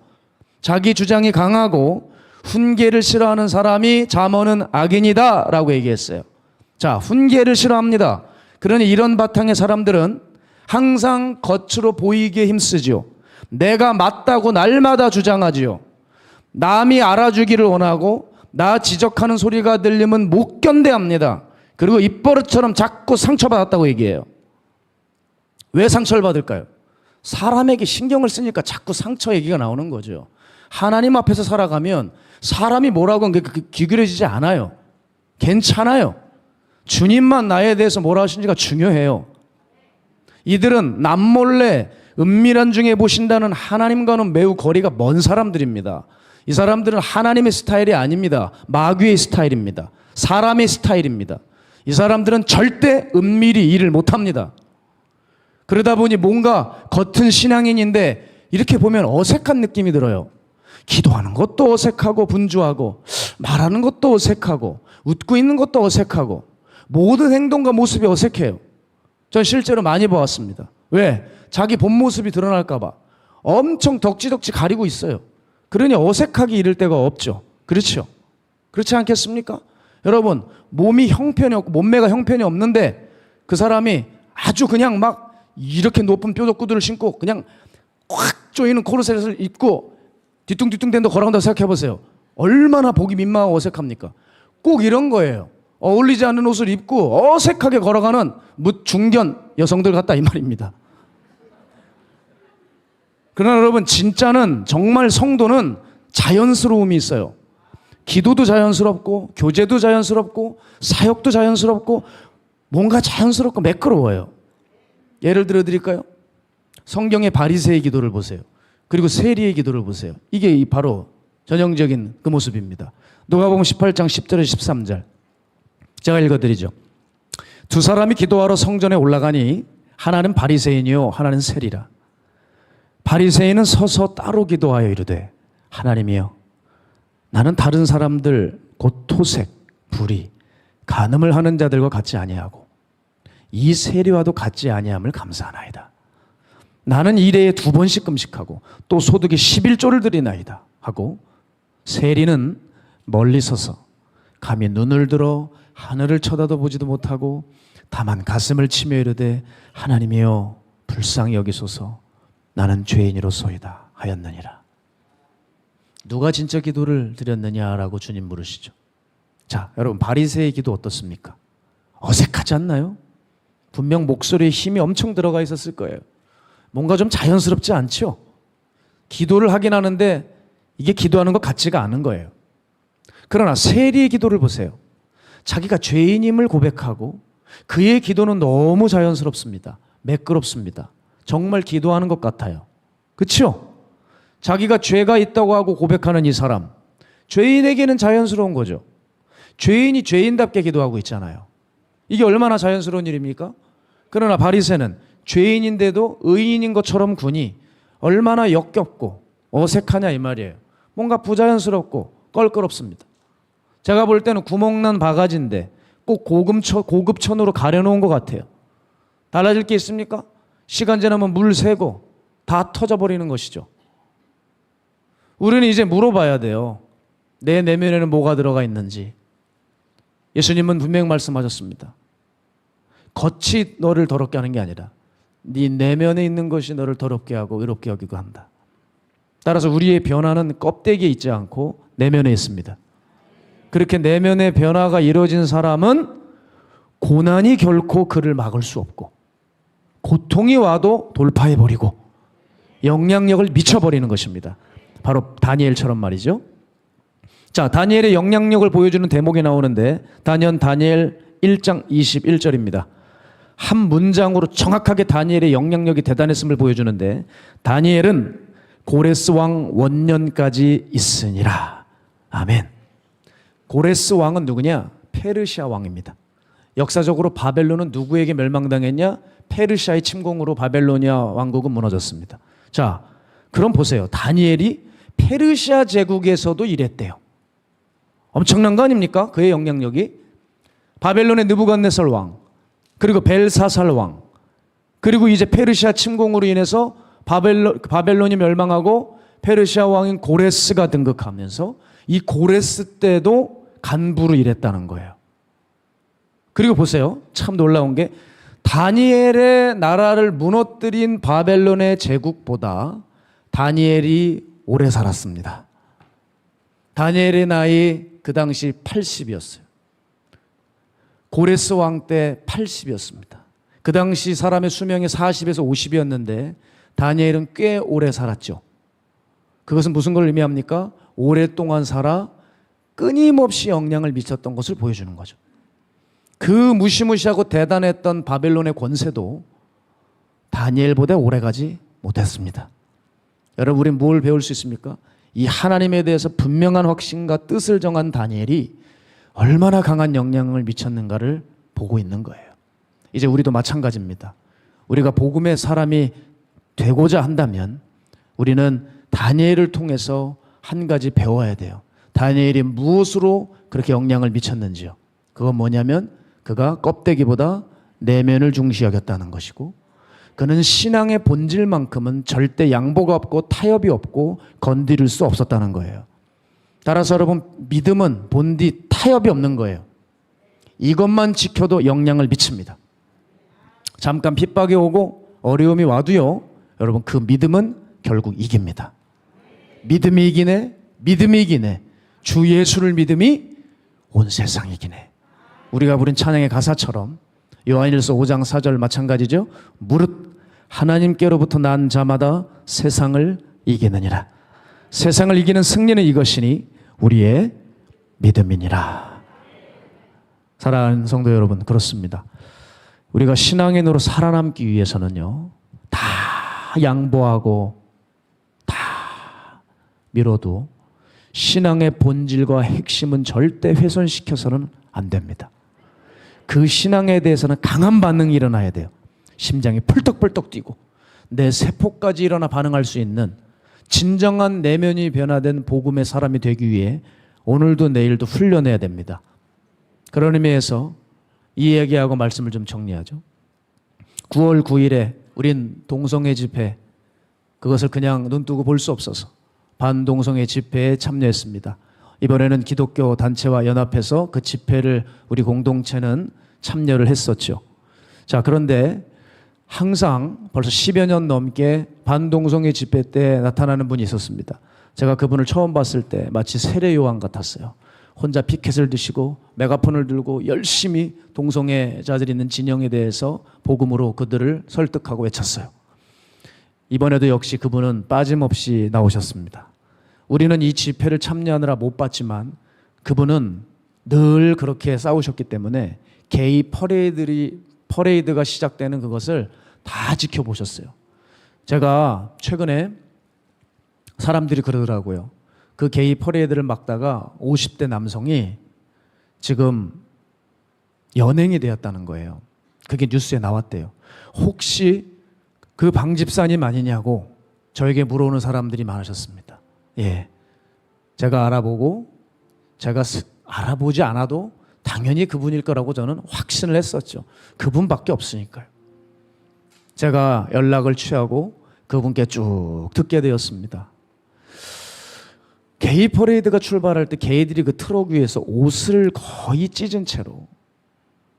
자기 주장이 강하고 훈계를 싫어하는 사람이 잠언은 악인이다 라고 얘기했어요. 자, 훈계를 싫어합니다. 그러니 이런 바탕의 사람들은 항상 겉으로 보이기에 힘쓰지요. 내가 맞다고 날마다 주장하지요. 남이 알아주기를 원하고 나 지적하는 소리가 들리면 못 견뎌합니다. 그리고 입버릇처럼 자꾸 상처받았다고 얘기해요. 왜 상처를 받을까요? 사람에게 신경을 쓰니까 자꾸 상처 얘기가 나오는 거죠. 하나님 앞에서 살아가면 사람이 뭐라고 하면 기울여지지 않아요. 괜찮아요. 주님만 나에 대해서 뭐라 하시는지가 중요해요. 이들은 남몰래 은밀한 중에 보신다는 하나님과는 매우 거리가 먼 사람들입니다. 이 사람들은 하나님의 스타일이 아닙니다. 마귀의 스타일입니다. 사람의 스타일입니다. 이 사람들은 절대 은밀히 일을 못합니다. 그러다 보니 뭔가 겉은 신앙인인데 이렇게 보면 어색한 느낌이 들어요. 기도하는 것도 어색하고 분주하고 말하는 것도 어색하고 웃고 있는 것도 어색하고 모든 행동과 모습이 어색해요. 전 실제로 많이 보았습니다. 왜? 자기 본 모습이 드러날까 봐 엄청 덕지덕지 가리고 있어요. 그러니 어색하게 이를 데가 없죠. 그렇죠? 그렇지 않겠습니까? 여러분, 몸이 형편이 없고 몸매가 형편이 없는데 그 사람이 아주 그냥 막 이렇게 높은 뾰족 구두를 신고 그냥 꽉 조이는 코르셋을 입고 뒤뚱뒤뚱 댄다 걸어간다고 생각해 보세요. 얼마나 보기 민망하고 어색합니까? 꼭 이런 거예요. 어울리지 않는 옷을 입고 어색하게 걸어가는 중견 여성들 같다 이 말입니다. 그러나 여러분, 진짜는 정말 성도는 자연스러움이 있어요. 기도도 자연스럽고 교제도 자연스럽고 사역도 자연스럽고 뭔가 자연스럽고 매끄러워요. 예를 들어 드릴까요? 성경의 바리새의 기도를 보세요. 그리고 세리의 기도를 보세요. 이게 바로 전형적인 그 모습입니다. 누가복음 18장 10절에서 13절 제가 읽어드리죠. 두 사람이 기도하러 성전에 올라가니 하나는 바리새인이요 하나는 세리라. 바리새인은 서서 따로 기도하여 이르되 하나님이여 나는 다른 사람들 곧 토색, 불의, 간음을 하는 자들과 같지 아니하고 이 세리와도 같지 아니함을 감사하나이다. 나는 일해에 2번씩 금식하고 또 소득에 11조를 드리나이다 하고 세리는 멀리 서서 감히 눈을 들어 하늘을 쳐다도 보지도 못하고 다만 가슴을 치며 이르되 하나님이여 불쌍히 여기소서 나는 죄인이로소이다 하였느니라. 누가 진짜 기도를 드렸느냐라고 주님 물으시죠. 자, 여러분 바리새의 기도 어떻습니까? 어색하지 않나요? 분명 목소리에 힘이 엄청 들어가 있었을 거예요. 뭔가 좀 자연스럽지 않죠? 기도를 하긴 하는데 이게 기도하는 것 같지가 않은 거예요. 그러나 세리의 기도를 보세요. 자기가 죄인임을 고백하고 그의 기도는 너무 자연스럽습니다. 매끄럽습니다. 정말 기도하는 것 같아요. 그렇죠? 자기가 죄가 있다고 하고 고백하는 이 사람, 죄인에게는 자연스러운 거죠. 죄인이 죄인답게 기도하고 있잖아요. 이게 얼마나 자연스러운 일입니까? 그러나 바리새는 죄인인데도 의인인 것처럼 구니 얼마나 역겹고 어색하냐 이 말이에요. 뭔가 부자연스럽고 껄끄럽습니다. 제가 볼 때는 구멍난 바가지인데 꼭 고급천으로 가려놓은 것 같아요. 달라질 게 있습니까? 시간 지나면 물 새고 다 터져버리는 것이죠. 우리는 이제 물어봐야 돼요. 내 내면에는 뭐가 들어가 있는지. 예수님은 분명히 말씀하셨습니다. 겉이 너를 더럽게 하는 게 아니라 네 내면에 있는 것이 너를 더럽게 하고 의롭게 여기고 한다. 따라서 우리의 변화는 껍데기에 있지 않고 내면에 있습니다. 그렇게 내면의 변화가 이루어진 사람은 고난이 결코 그를 막을 수 없고 고통이 와도 돌파해버리고 영향력을 미쳐버리는 것입니다. 바로 다니엘처럼 말이죠. 자, 다니엘의 영향력을 보여주는 대목이 나오는데 다니엘 1장 21절입니다. 한 문장으로 정확하게 다니엘의 영향력이 대단했음을 보여주는데 다니엘은 고레스 왕 원년까지 있으니라. 아멘. 고레스 왕은 누구냐? 페르시아 왕입니다. 역사적으로 바벨론은 누구에게 멸망당했냐? 페르시아의 침공으로 바벨로니아 왕국은 무너졌습니다. 자, 그럼 보세요. 다니엘이 페르시아 제국에서도 일했대요. 엄청난 거 아닙니까? 그의 영향력이. 바벨론의 느부갓네살 왕, 그리고 벨사살 왕, 그리고 이제 페르시아 침공으로 인해서 바벨론이 멸망하고 페르시아 왕인 고레스가 등극하면서 이 고레스 때도 간부로 일했다는 거예요. 그리고 보세요. 참 놀라운 게 다니엘의 나라를 무너뜨린 바벨론의 제국보다 다니엘이 오래 살았습니다. 다니엘의 나이 그 당시 80이었어요. 고레스 왕 때 80이었습니다. 그 당시 사람의 수명이 40에서 50이었는데 다니엘은 꽤 오래 살았죠. 그것은 무슨 걸 의미합니까? 오랫동안 살아 끊임없이 영향을 미쳤던 것을 보여주는 거죠. 그 무시무시하고 대단했던 바벨론의 권세도 다니엘보다 오래가지 못했습니다. 여러분, 우리는 뭘 배울 수 있습니까? 이 하나님에 대해서 분명한 확신과 뜻을 정한 다니엘이 얼마나 강한 영향을 미쳤는가를 보고 있는 거예요. 이제 우리도 마찬가지입니다. 우리가 복음의 사람이 되고자 한다면 우리는 다니엘을 통해서 한 가지 배워야 돼요. 다니엘이 무엇으로 그렇게 영향을 미쳤는지요. 그건 뭐냐면 그가 껍데기보다 내면을 중시 여겼다는 것이고 그는 신앙의 본질만큼은 절대 양보가 없고 타협이 없고 건드릴 수 없었다는 거예요. 따라서 여러분, 믿음은 본디 타협이 없는 거예요. 이것만 지켜도 영향을 미칩니다. 잠깐 핍박이 오고 어려움이 와도요, 여러분, 그 믿음은 결국 이깁니다. 믿음이 이기네, 믿음이 이기네, 주 예수를 믿음이 온 세상 이기네. 우리가 부른 찬양의 가사처럼 요한일서 5장 4절 마찬가지죠. 무릇 하나님께로부터 난 자마다 세상을 이기느니라. 세상을 이기는 승리는 이것이니 우리의 믿음이니라. 사랑하는 성도 여러분, 그렇습니다. 우리가 신앙인으로 살아남기 위해서는요, 다 양보하고 다 미뤄도 신앙의 본질과 핵심은 절대 훼손시켜서는 안 됩니다. 그 신앙에 대해서는 강한 반응이 일어나야 돼요. 심장이 펄떡펄떡 뛰고 내 세포까지 일어나 반응할 수 있는 진정한 내면이 변화된 복음의 사람이 되기 위해 오늘도 내일도 훈련해야 됩니다. 그런 의미에서 이 얘기하고 말씀을 좀 정리하죠. 9월 9일에 우린 동성애 집회, 그것을 그냥 눈뜨고 볼 수 없어서 반동성애 집회에 참여했습니다. 이번에는 기독교 단체와 연합해서 그 집회를 우리 공동체는 참여를 했었죠. 자, 그런데 항상 벌써 10여 년 넘게 반동성애 집회 때 나타나는 분이 있었습니다. 제가 그분을 처음 봤을 때 마치 세례 요한 같았어요. 혼자 피켓을 드시고 메가폰을 들고 열심히 동성애자들이 있는 진영에 대해서 복음으로 그들을 설득하고 외쳤어요. 이번에도 역시 그분은 빠짐없이 나오셨습니다. 우리는 이 집회를 참여하느라 못 봤지만 그분은 늘 그렇게 싸우셨기 때문에 게이 퍼레이드가 시작되는 그것을 다 지켜보셨어요. 제가 최근에 사람들이 그러더라고요. 그 게이 퍼레이드를 막다가 50대 남성이 지금 연행이 되었다는 거예요. 그게 뉴스에 나왔대요. 혹시 그 방 집사님 아니냐고 저에게 물어오는 사람들이 많으셨습니다. 예, 제가 알아보고 제가 알아보지 않아도 당연히 그분일 거라고 저는 확신을 했었죠. 그분밖에 없으니까요. 제가 연락을 취하고 그분께 쭉 듣게 되었습니다. 게이 퍼레이드가 출발할 때 게이들이 그 트럭 위에서 옷을 거의 찢은 채로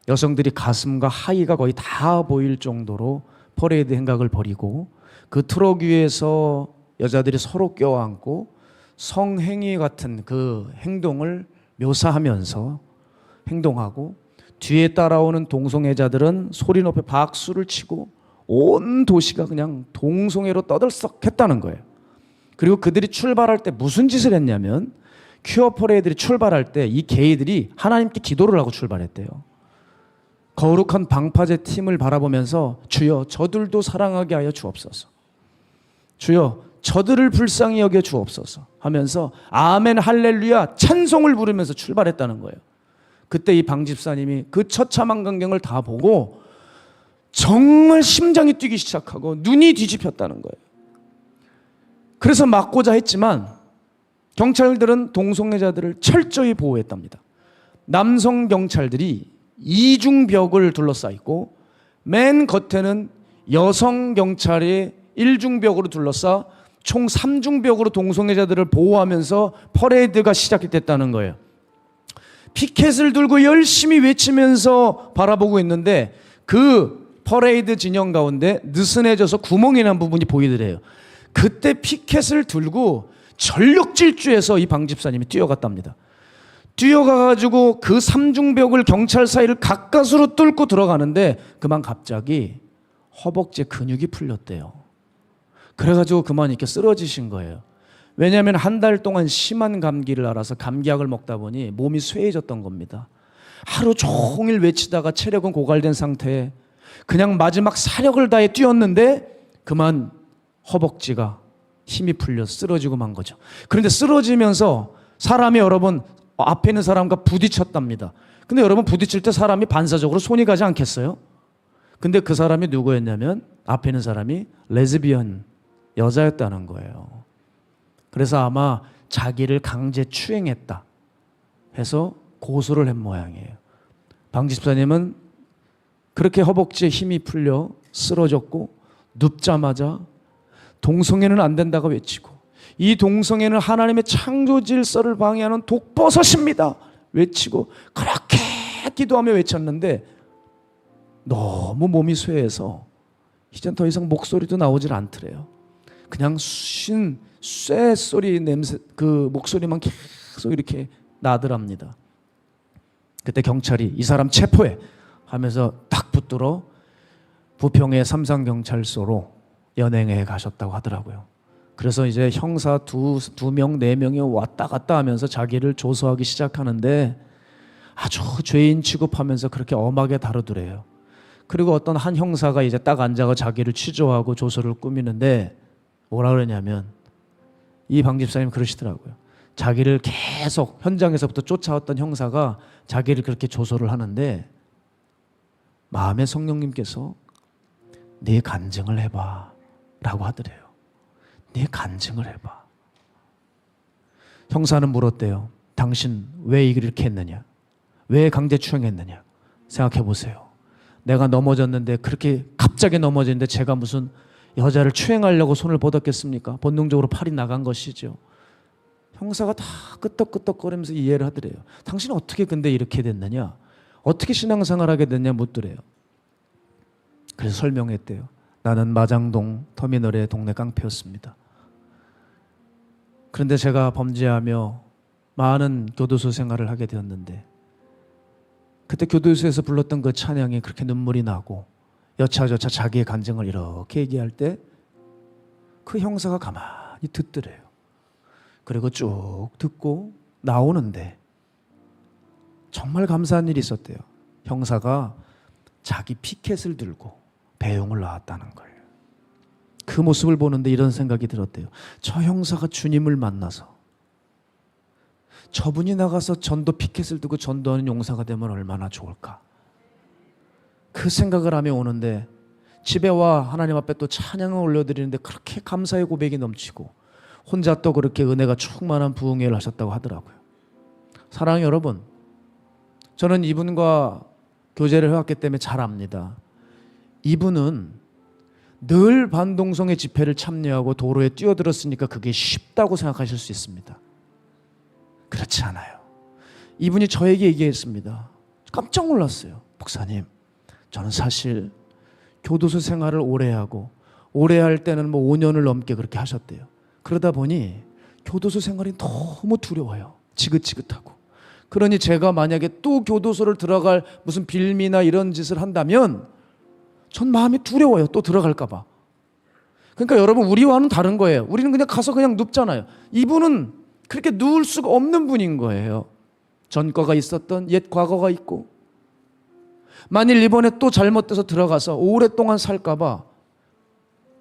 여성들이 가슴과 하의가 거의 다 보일 정도로 퍼레이드 행각을 벌이고 그 트럭 위에서 여자들이 서로 껴안고 성행위 같은 그 행동을 묘사하면서 행동하고 뒤에 따라오는 동성애자들은 소리 높여 박수를 치고 온 도시가 그냥 동성애로 떠들썩했다는 거예요. 그리고 그들이 출발할 때 무슨 짓을 했냐면 퀴어 퍼레이드들이 출발할 때 이 게이들이 하나님께 기도를 하고 출발했대요. 거룩한 방파제 팀을 바라보면서 주여 저들도 사랑하게 하여 주옵소서. 주여 저들을 불쌍히 여겨 주옵소서 하면서 아멘 할렐루야 찬송을 부르면서 출발했다는 거예요. 그때 이 방 집사님이 그 처참한 광경을 다 보고 정말 심장이 뛰기 시작하고 눈이 뒤집혔다는 거예요. 그래서 막고자 했지만 경찰들은 동성애자들을 철저히 보호했답니다. 남성 경찰들이 이중벽을 둘러싸있고 맨 겉에는 여성 경찰이 일중벽으로 둘러싸 총 3중벽으로 동성애자들을 보호하면서 퍼레이드가 시작이 됐다는 거예요. 피켓을 들고 열심히 외치면서 바라보고 있는데 그 퍼레이드 진영 가운데 느슨해져서 구멍이 난 부분이 보이더래요. 그때 피켓을 들고 전력 질주해서 이 방 집사님이 뛰어갔답니다. 뛰어가가지고 그 삼중벽을 경찰 사이를 가까스로 뚫고 들어가는데 그만 갑자기 허벅지에 근육이 풀렸대요. 그래가지고 그만 이렇게 쓰러지신 거예요. 왜냐하면 한 달 동안 심한 감기를 앓아서 감기약을 먹다 보니 몸이 쇠해졌던 겁니다. 하루 종일 외치다가 체력은 고갈된 상태에 그냥 마지막 사력을 다해 뛰었는데 그만 허벅지가 힘이 풀려 쓰러지고 만 거죠. 그런데 쓰러지면서 사람이 여러분 앞에 있는 사람과 부딪혔답니다. 근데 여러분 부딪힐 때 사람이 반사적으로 손이 가지 않겠어요? 근데 그 사람이 누구였냐면 앞에 있는 사람이 레즈비언 여자였다는 거예요. 그래서 아마 자기를 강제 추행했다 해서 고소를 한 모양이에요. 방 집사님은 그렇게 허벅지에 힘이 풀려 쓰러졌고 눕자마자 동성애는 안 된다고 외치고 이 동성애는 하나님의 창조 질서를 방해하는 독버섯입니다 외치고 그렇게 기도하며 외쳤는데 너무 몸이 쇠해서 이젠 더 이상 목소리도 나오질 않더래요. 그냥 쇠 소리 냄새 그 목소리만 계속 이렇게 나더랍니다. 그때 경찰이 이 사람 체포해 하면서 딱 붙들어 부평의 삼산경찰서로 연행해 가셨다고 하더라고요. 그래서 이제 형사 두 명, 네 명이 왔다 갔다 하면서 자기를 조사하기 시작하는데 아주 죄인 취급하면서 그렇게 엄하게 다루더래요. 그리고 어떤 한 형사가 이제 딱 앉아서 자기를 취조하고 조서를 꾸미는데 뭐라 그러냐면 이 방 집사님 그러시더라고요. 자기를 계속 현장에서부터 쫓아왔던 형사가 자기를 그렇게 조소를 하는데 마음의 성령님께서 네 간증을 해봐 라고 하더래요. 네 간증을 해봐. 형사는 물었대요. 당신 왜 이렇게 했느냐? 왜 강제추행했느냐? 생각해 보세요. 내가 넘어졌는데 그렇게 갑자기 넘어졌는데 제가 무슨 여자를 추행하려고 손을 뻗었겠습니까? 본능적으로 팔이 나간 것이죠. 형사가 다 끄떡끄떡거리면서 이해를 하더래요. 당신은 어떻게 근데 이렇게 됐느냐? 어떻게 신앙생활하게 됐냐 묻더래요. 그래서 설명했대요. 나는 마장동 터미널의 동네 깡패였습니다. 그런데 제가 범죄하며 많은 교도소 생활을 하게 되었는데 그때 교도소에서 불렀던 그 찬양이 그렇게 눈물이 나고 여차저차 자기의 간증을 이렇게 얘기할 때 그 형사가 가만히 듣더래요. 그리고 쭉 듣고 나오는데 정말 감사한 일이 있었대요. 형사가 자기 피켓을 들고 배웅을 나왔다는 거예요. 그 모습을 보는데 이런 생각이 들었대요. 저 형사가 주님을 만나서 저분이 나가서 전도 피켓을 들고 전도하는 용사가 되면 얼마나 좋을까. 그 생각을 하며 오는데 집에 와 하나님 앞에 또 찬양을 올려드리는데 그렇게 감사의 고백이 넘치고 혼자 또 그렇게 은혜가 충만한 부흥회를 하셨다고 하더라고요. 사랑하는 여러분, 저는 이분과 교제를 해왔기 때문에 잘 압니다. 이분은 늘 반동성의 집회를 참여하고 도로에 뛰어들었으니까 그게 쉽다고 생각하실 수 있습니다. 그렇지 않아요. 이분이 저에게 얘기했습니다. 깜짝 놀랐어요. 목사님, 저는 사실 교도소 생활을 오래 하고 오래 할 때는 5년을 넘게 그렇게 하셨대요. 그러다 보니 교도소 생활이 너무 두려워요. 지긋지긋하고. 그러니 제가 만약에 또 교도소를 들어갈 무슨 빌미나 이런 짓을 한다면 전 마음이 두려워요. 또 들어갈까 봐. 그러니까 여러분, 우리와는 다른 거예요. 우리는 그냥 가서 그냥 눕잖아요. 이분은 그렇게 누울 수가 없는 분인 거예요. 전과가 있었던 옛 과거가 있고, 만일 이번에 또 잘못돼서 들어가서 오랫동안 살까 봐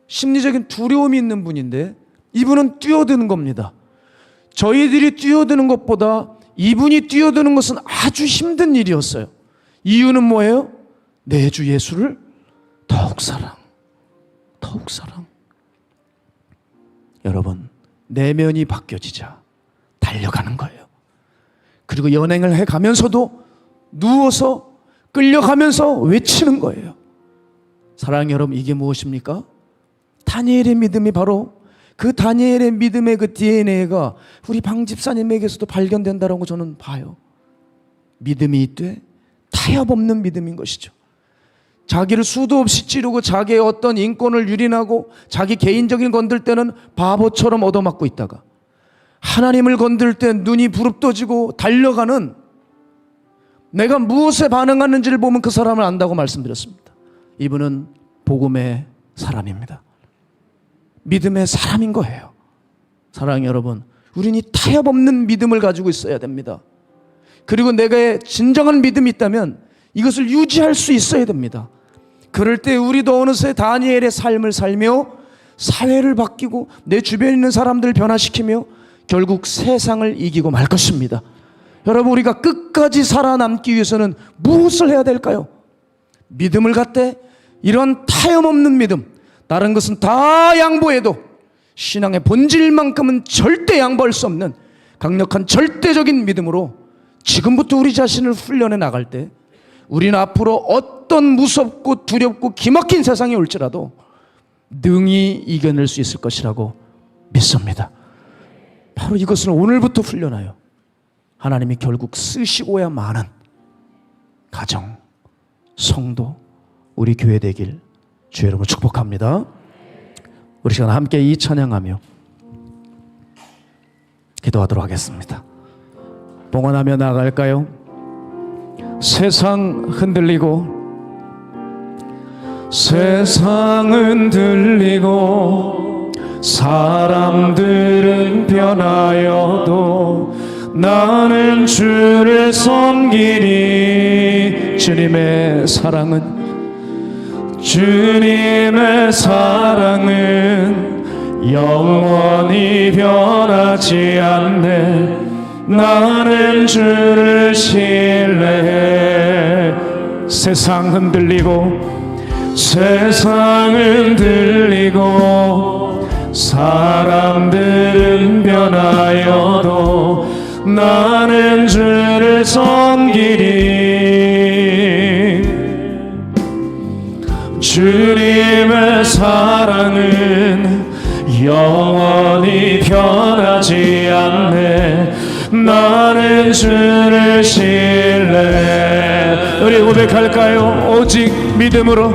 심리적인 두려움이 있는 분인데 이분은 뛰어드는 겁니다. 저희들이 뛰어드는 것보다 이분이 뛰어드는 것은 아주 힘든 일이었어요. 이유는 뭐예요? 내 주 예수를 더욱 사랑. 여러분, 내면이 바뀌어지자 달려가는 거예요. 그리고 연행을 해가면서도 누워서 끌려가면서 외치는 거예요. 사랑하는 여러분, 이게 무엇입니까? 다니엘의 믿음이 바로 그 다니엘의 믿음의 그 DNA가 우리 방 집사님에게서도 발견된다라고 저는 봐요. 믿음이 있되 타협 없는 믿음인 것이죠. 자기를 수도 없이 찌르고 자기의 어떤 인권을 유린하고 자기 개인적인 건들 때는 바보처럼 얻어맞고 있다가 하나님을 건들 때 눈이 부릅떠지고 달려가는, 내가 무엇에 반응하는지를 보면 그 사람을 안다고 말씀드렸습니다. 이분은 복음의 사람입니다. 믿음의 사람인 거예요. 사랑하는 여러분, 우리는 이 타협 없는 믿음을 가지고 있어야 됩니다. 그리고 내가 진정한 믿음이 있다면 이것을 유지할 수 있어야 됩니다. 그럴 때 우리도 어느새 다니엘의 삶을 살며 사회를 바뀌고 내 주변에 있는 사람들을 변화시키며 결국 세상을 이기고 말 것입니다. 여러분, 우리가 끝까지 살아남기 위해서는 무엇을 해야 될까요? 믿음을 갖되 이런 타협 없는 믿음, 다른 것은 다 양보해도 신앙의 본질만큼은 절대 양보할 수 없는 강력한 절대적인 믿음으로 지금부터 우리 자신을 훈련해 나갈 때 우리는 앞으로 어떤 무섭고 두렵고 기막힌 세상이 올지라도 능히 이겨낼 수 있을 것이라고 믿습니다. 바로 이것을 오늘부터 훈련하여 하나님이 결국 쓰시고야만은 가정, 성도, 우리 교회 되길 주의 이름으로 축복합니다. 우리 시간 함께 이 찬양하며 기도하도록 하겠습니다. 봉헌하며 나아갈까요? 세상 흔들리고 사람들은 변하여도 나는 주를 섬기리. 주님의 사랑은 영원히 변하지 않네. 나는 주를 신뢰해. 세상은 흔들리고 사람들은 변하여도 나는 주를 섬기리. 주님의 사랑은 영원히 변하지 않네. 나는 주를 신뢰해. 우리 고백할까요? 오직 믿음으로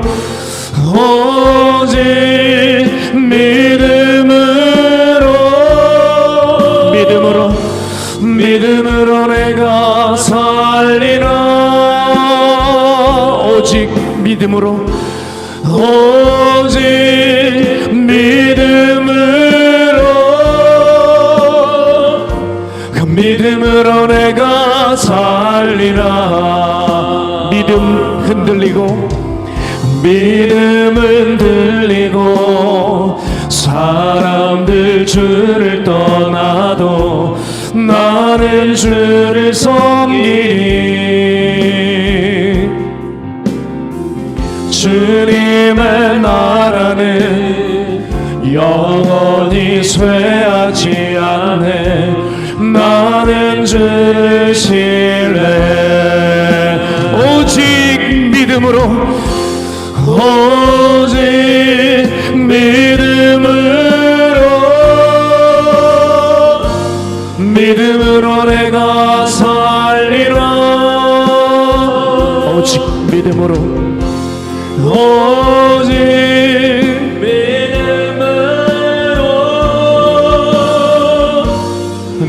내가 살리라. 오직 믿음으로 그 믿음으로 내가 살리라. 믿음 흔들리고 믿음은 들리고 사람들 주를 떠나도 나는 주를 섬기리. 주님의 나라는 영원히 쇠하지 않네. 나는 주를 신뢰. 오직 믿음으로, 오직 믿음으로 내가 살리라. 오직 믿음으로, 오직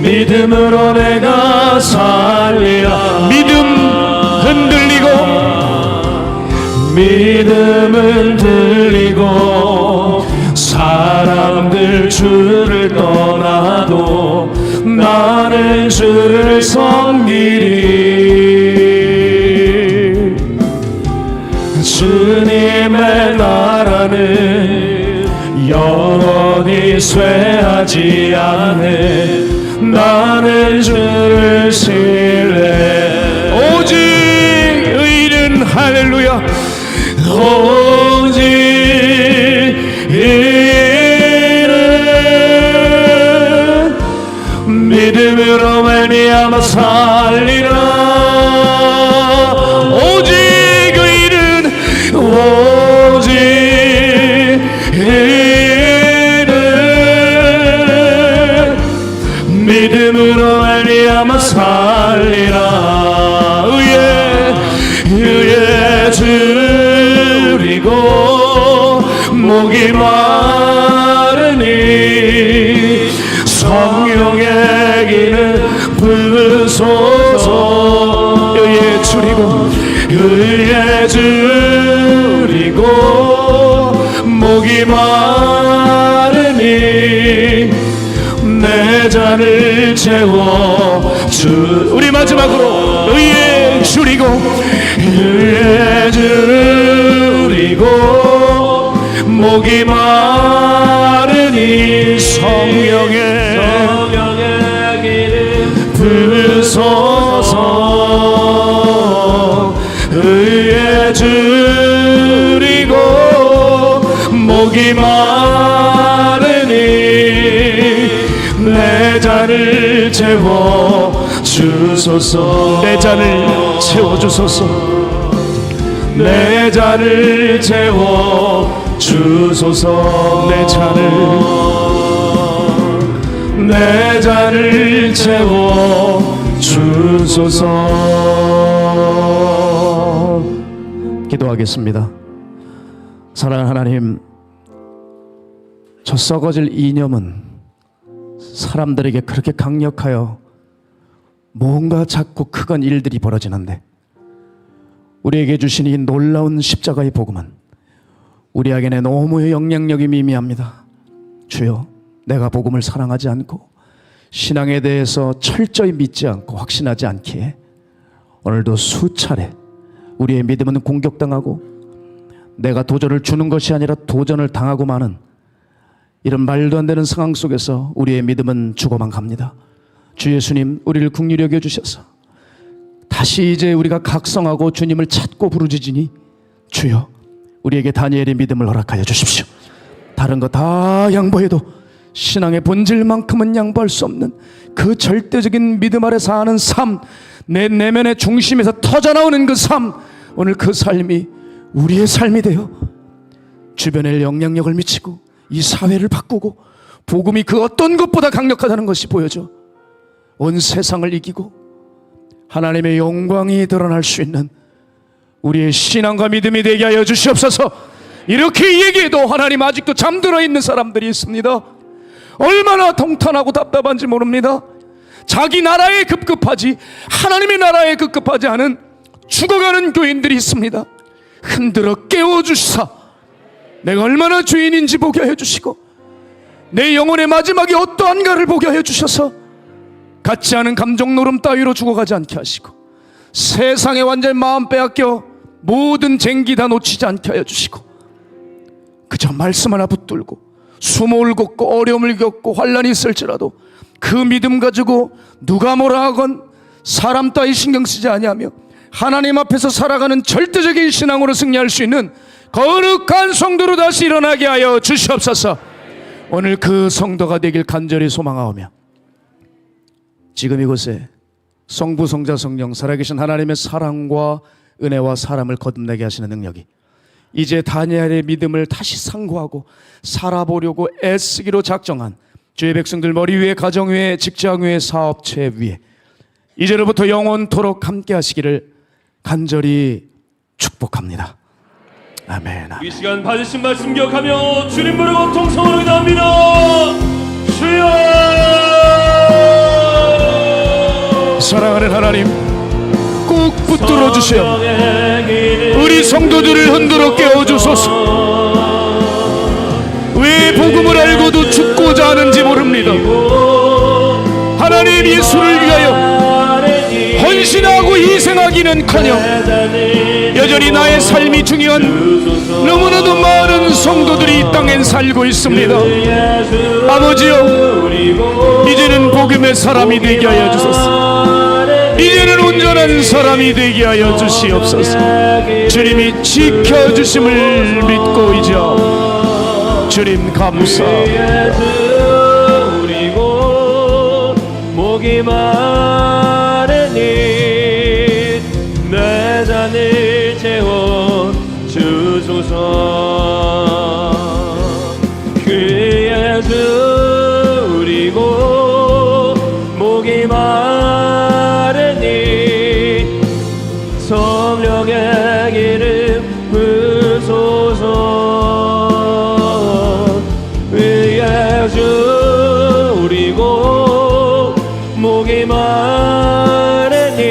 믿음으로 내가 살리라. 믿음 흔들리고 믿음은 들리고 사람들 주를 떠나도 나는 주를 섬기리. 주님의 나라는 영원히 쇠하지 않네. 나는 주를 신뢰. 오직 의인은 할렐루야. 오직 의인은 믿음으로 말미암아 살리라. 오직 의인은, 오직 의인은 믿음으로 말미암아 살리라. 의에 줄이고 목이 마르니 성령의 기는 부으소서. 의에 줄이고 목이 마르니 내 잔을 채워 주. 우리 마지막으로 의에 줄이고 목이 마르니 성령의 기름 부으소서. 의에 줄이고 목이 마르니 내 잔을 채워 주소서. 내 잔을 채워주소서. 내 잔을 채워 주소서. 내 잔을 채워 주소서. 기도하겠습니다. 사랑하는 하나님, 저 썩어질 이념은 사람들에게 그렇게 강력하여 뭔가 자꾸 크건 일들이 벌어지는데, 우리에게 주신 이 놀라운 십자가의 복음은 우리에게는 너무 영향력이 미미합니다. 주여, 내가 복음을 사랑하지 않고 신앙에 대해서 철저히 믿지 않고 확신하지 않기에 오늘도 수차례 우리의 믿음은 공격당하고 내가 도전을 주는 것이 아니라 도전을 당하고 마는 이런 말도 안 되는 상황 속에서 우리의 믿음은 죽어만 갑니다. 주 예수님, 우리를 긍휼히 여겨 주셔서 다시 이제 우리가 각성하고 주님을 찾고 부르짖으니 주여, 우리에게 다니엘의 믿음을 허락하여 주십시오. 다른 거 다 양보해도 신앙의 본질만큼은 양보할 수 없는 그 절대적인 믿음 아래 사는 삶, 내 내면의 중심에서 터져나오는 그 삶, 오늘 그 삶이 우리의 삶이 되어 주변에 영향력을 미치고 이 사회를 바꾸고 복음이 그 어떤 것보다 강력하다는 것이 보여져 온 세상을 이기고 하나님의 영광이 드러날 수 있는 우리의 신앙과 믿음이 되게 하여 주시옵소서. 이렇게 얘기해도 하나님 아직도 잠들어 있는 사람들이 있습니다. 얼마나 통탄하고 답답한지 모릅니다. 자기 나라에 급급하지 하나님의 나라에 급급하지 않은 죽어가는 교인들이 있습니다. 흔들어 깨워주시사 내가 얼마나 죄인인지 보게 해주시고 내 영혼의 마지막이 어떠한가를 보게 해주셔서 같지 않은 감정 노름 따위로 죽어가지 않게 하시고 세상에 완전히 마음 빼앗겨 모든 쟁기 다 놓치지 않게 하여 주시고 그저 말씀 하나 붙들고 수모를 걷고 어려움을 겪고 환난이 있을지라도 그 믿음 가지고 누가 뭐라 하건 사람 따위 신경 쓰지 아니하며 하나님 앞에서 살아가는 절대적인 신앙으로 승리할 수 있는 거룩한 성도로 다시 일어나게 하여 주시옵소서. 오늘 그 성도가 되길 간절히 소망하오며 지금 이곳에 성부 성자 성령 살아계신 하나님의 사랑과 은혜와 사람을 거듭나게 하시는 능력이 이제 다니엘의 믿음을 다시 상고하고 살아보려고 애쓰기로 작정한 주의 백성들 머리 위에, 가정 위에, 직장 위에, 사업체 위에 이제로부터 영원토록 함께 하시기를 간절히 축복합니다. 아멘. 이 시간 받으신 말씀 기억하며 주님 부르고 통성으로 기도합니다. 주여. 사랑하는 하나님, 꼭 붙들어 주세요. 우리 성도들을 흔들어 깨워주소서. 왜 복음을 알고도 죽고자 하는지 모릅니다. 하나님, 예수를 위하여 헌신하고 희생하기는커녕 여전히 나의 삶이 중요한 너무나도 많은 성도들이 이 땅엔 살고 있습니다. 아버지여, 이제는 복음의 사람이 되게 하여 주소서. 이제는 온전한 사람이 되게 하여 주시옵소서. 주님이 지켜주심을 믿고 이제 주님 감사합니다. 목이 마르니 내 잔을 채워 주소서. 귀에 줄이고 목이 마르니 성령의 기름 부소서. 위에 줄이고 목이 마르니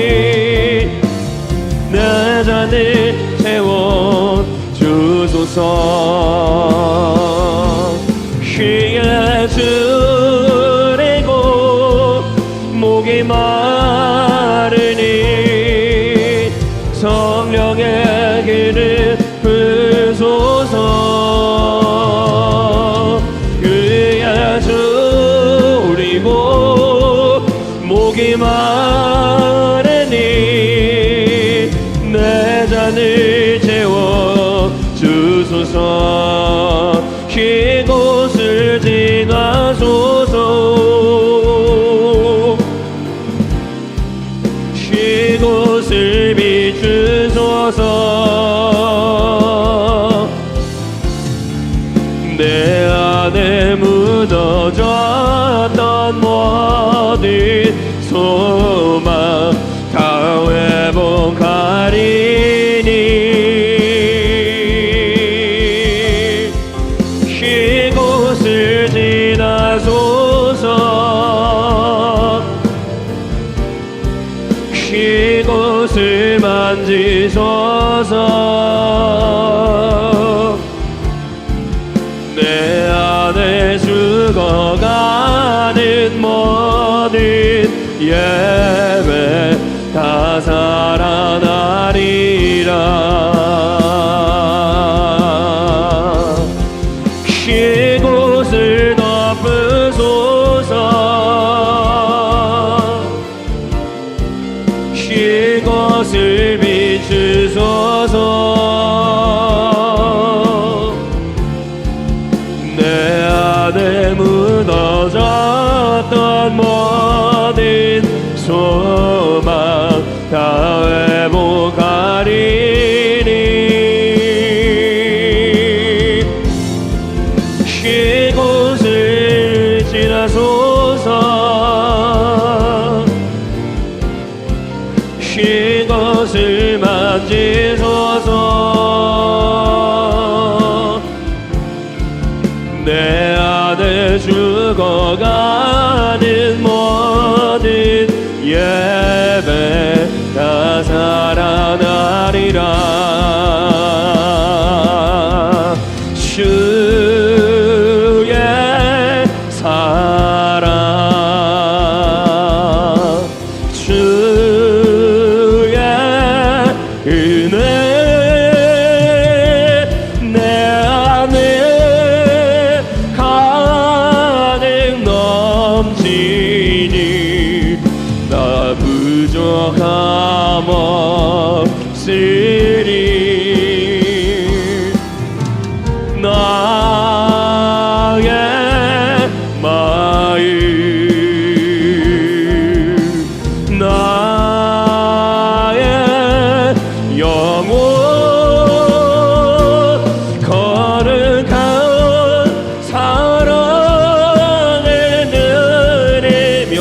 내 잔을 채워 주소서. 귀에 줄이고 목이 마르니 성령의 기름 부소서. 귀에 줄이고 목이 마르니 내 잔을 채워 주소서. 이곳을 지나소서. 이곳을 비추소서. 내 안에 묻어졌던 모든 소망 다 회복하리니 이곳을 지나소서. 이곳을 만지소서. 내 안에 죽어가는 모든 예배 다 살아나리라. 이곳을 덮으소서. 이곳을 비추소서. 내 안에 묻어졌던 모든 소망 다 회복하리니 이곳을 지나소서. 이곳을 만지소서. 내 안에 죽어가는 모든 예배 다 살아나리라. 주의 사랑 주의 은혜 넘치니 나 부족함 없으리 나의 마음 나의 영혼 거룩한 사랑을 누리며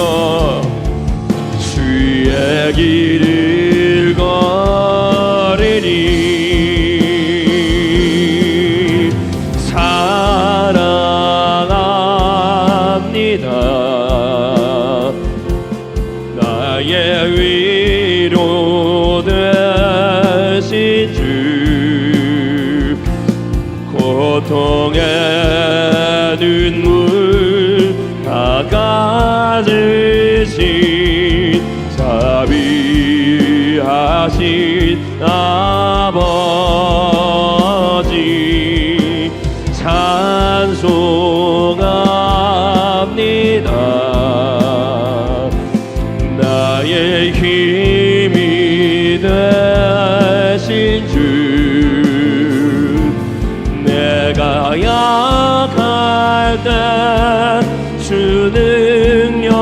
주의 길을 걸으리 사랑합니다 나의 위로 되신 주 고통의 눈물 닦아주신 자비하신 아버지 찬송합니다 나의 힘이 되신 주 내가 약할 때 주 능력이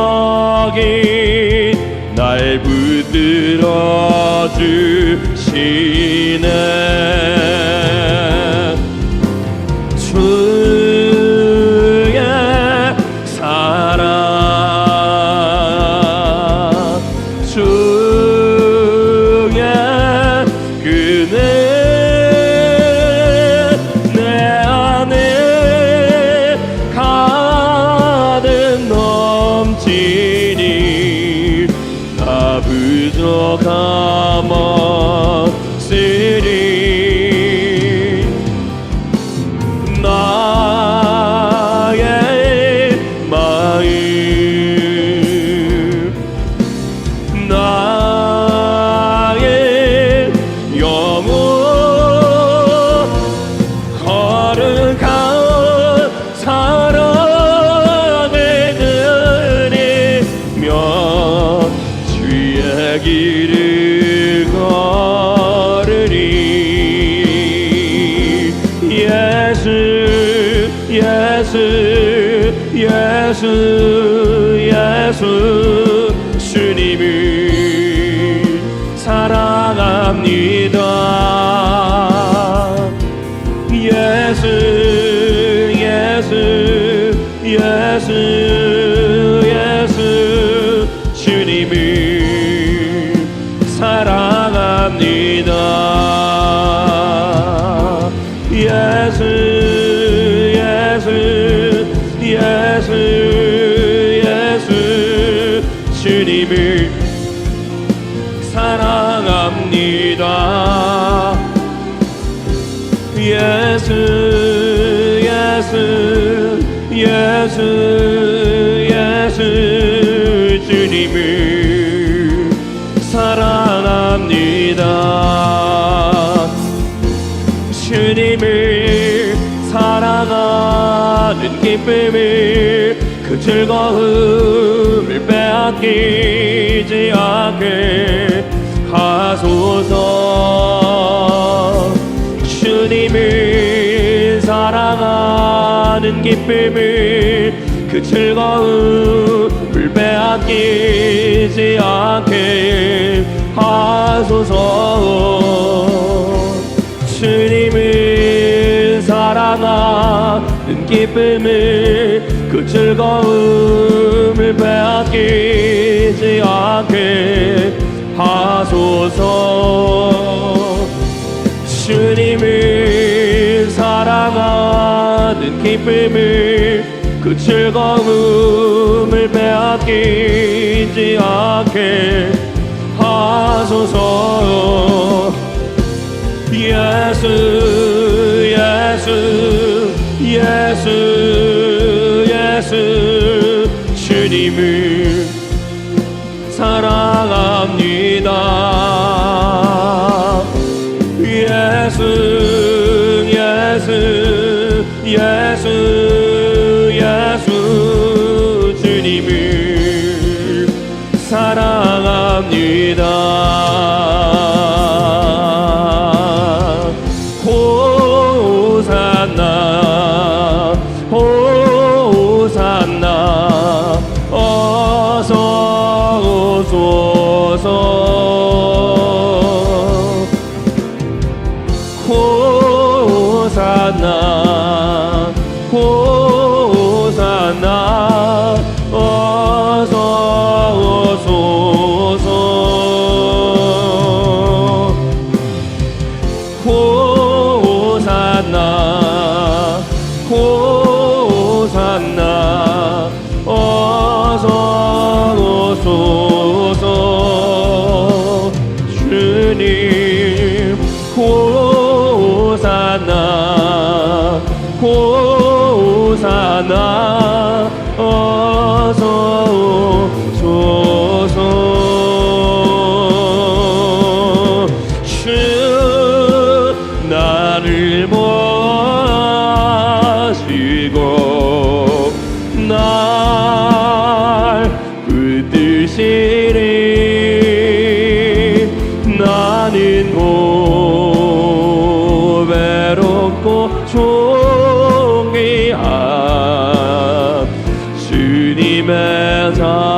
날 붙들어 주시네 주의 사랑 주의 그네 내 안에 가득 넘치니 나 부족함 없으리 나의 마음 나의 영혼 거룩한 사랑을 누리며 주의 길을 걸으리 예수 예수 예수 예수 주님을 사랑합니다 예수 예수 예수 예수 주님을 사랑합니다 예수 예수 예수 예수 주님을 사랑합니다 예수 예수 예수 예수 주님을 사랑합니다 주님을 사랑하는 기쁨을 그 즐거움을 빼앗기지 않게 하소서 주님을 사랑하는 기쁨을 그 즐거움을 빼앗기지 않게 하소서 주님을 사랑하는 기쁨을 그 즐거움을 빼앗기지 않게 하소서 주님을 사랑하는 기쁨을 그 즐거움을 빼앗기지 않게 하소서 예수 예수 예수 예수 주님을 사랑합니다 예수 예수 예수 예수 주님 주님을 사랑합니다. 호산나 호산나 어서 오소서. 호산나 호산나 어서 오소서. 호산나 호산나 어서 오소서. 주님 호산나 호산나 어서 오소서. 주 나를 모시고 날 붙드시리. 나는 외롭고 존귀한 주님의 자